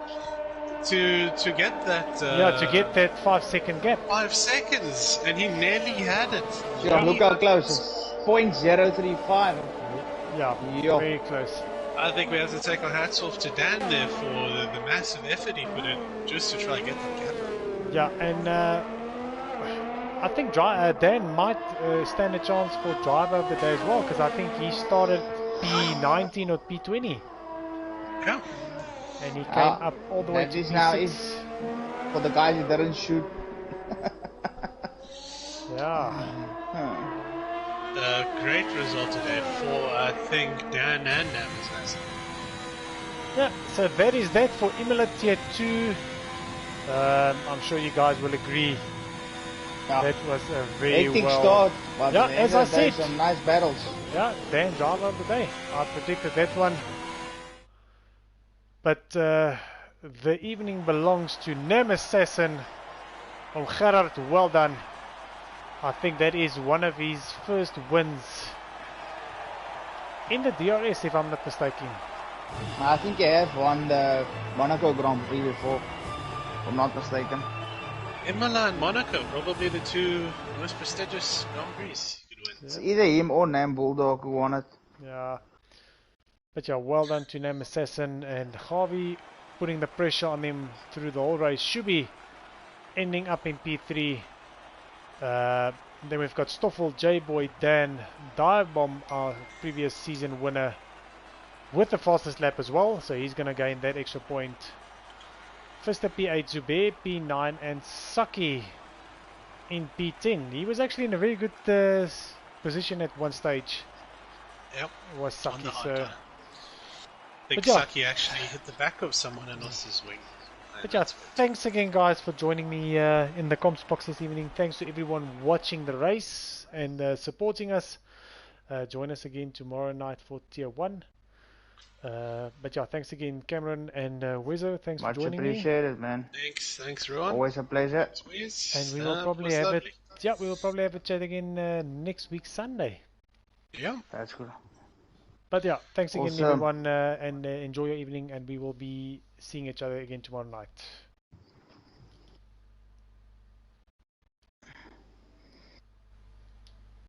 to get that. To get that 5 second gap. 5 seconds, and he nearly had it. Yeah, look how close. 0.035. Yeah, very close. I think we have to take our hats off to Dan there for the massive effort he put in just to try and get that gap. Yeah, and I think Dan might stand a chance for driver of the day as well, because I think he started P19 or P20. Yeah. And he came up all the way to P6. Now is for the guys who didn't shoot. Yeah. Great result today for, I think, Dan and Nemesis. Yeah, so that is that for Imola Tier 2. I'm sure you guys will agree. Yeah. That was a very Hectic well... start, but Yeah, at the as end I of the day, said. some nice battles. Yeah, Dan driver of the day. I predicted that one. But the evening belongs to Nemesis and Gerard, well done. I think that is one of his first wins in the DRS, if I'm not mistaken. I think he has won the Monaco Grand Prix before, if I'm not mistaken. Imola and Monaco, probably the two most prestigious Grand Prix you could win. It's either him or Nam Bulldog who won it. Yeah. But yeah, well done to Nemesis and Harvey, putting the pressure on him through the whole race. Shubi ending up in P3. Then we've got Stoffel, J-Boy, Dan, Direbomb, our previous season winner, with the fastest lap as well, so he's going to gain that extra point. Fister P8, Zubair P9, and Saki in P10. He was actually in a very good position at one stage. Yep. Was Saki, so... I think Saki actually hit the back of someone and lost his wing. But yeah, thanks again guys for joining me in the comps box this evening. Thanks to everyone watching the race and supporting us. Join us again tomorrow night for Tier 1. But yeah, thanks again Cameron and Wizzo. Thanks for joining me. Much appreciated, man. Thanks Rowan. Always a pleasure. And we will probably have it. Yeah, we will probably have a chat again next week Sunday. Yeah, that's good. But yeah, thanks again Awesome. everyone, and enjoy your evening, and we will be seeing each other again tomorrow night.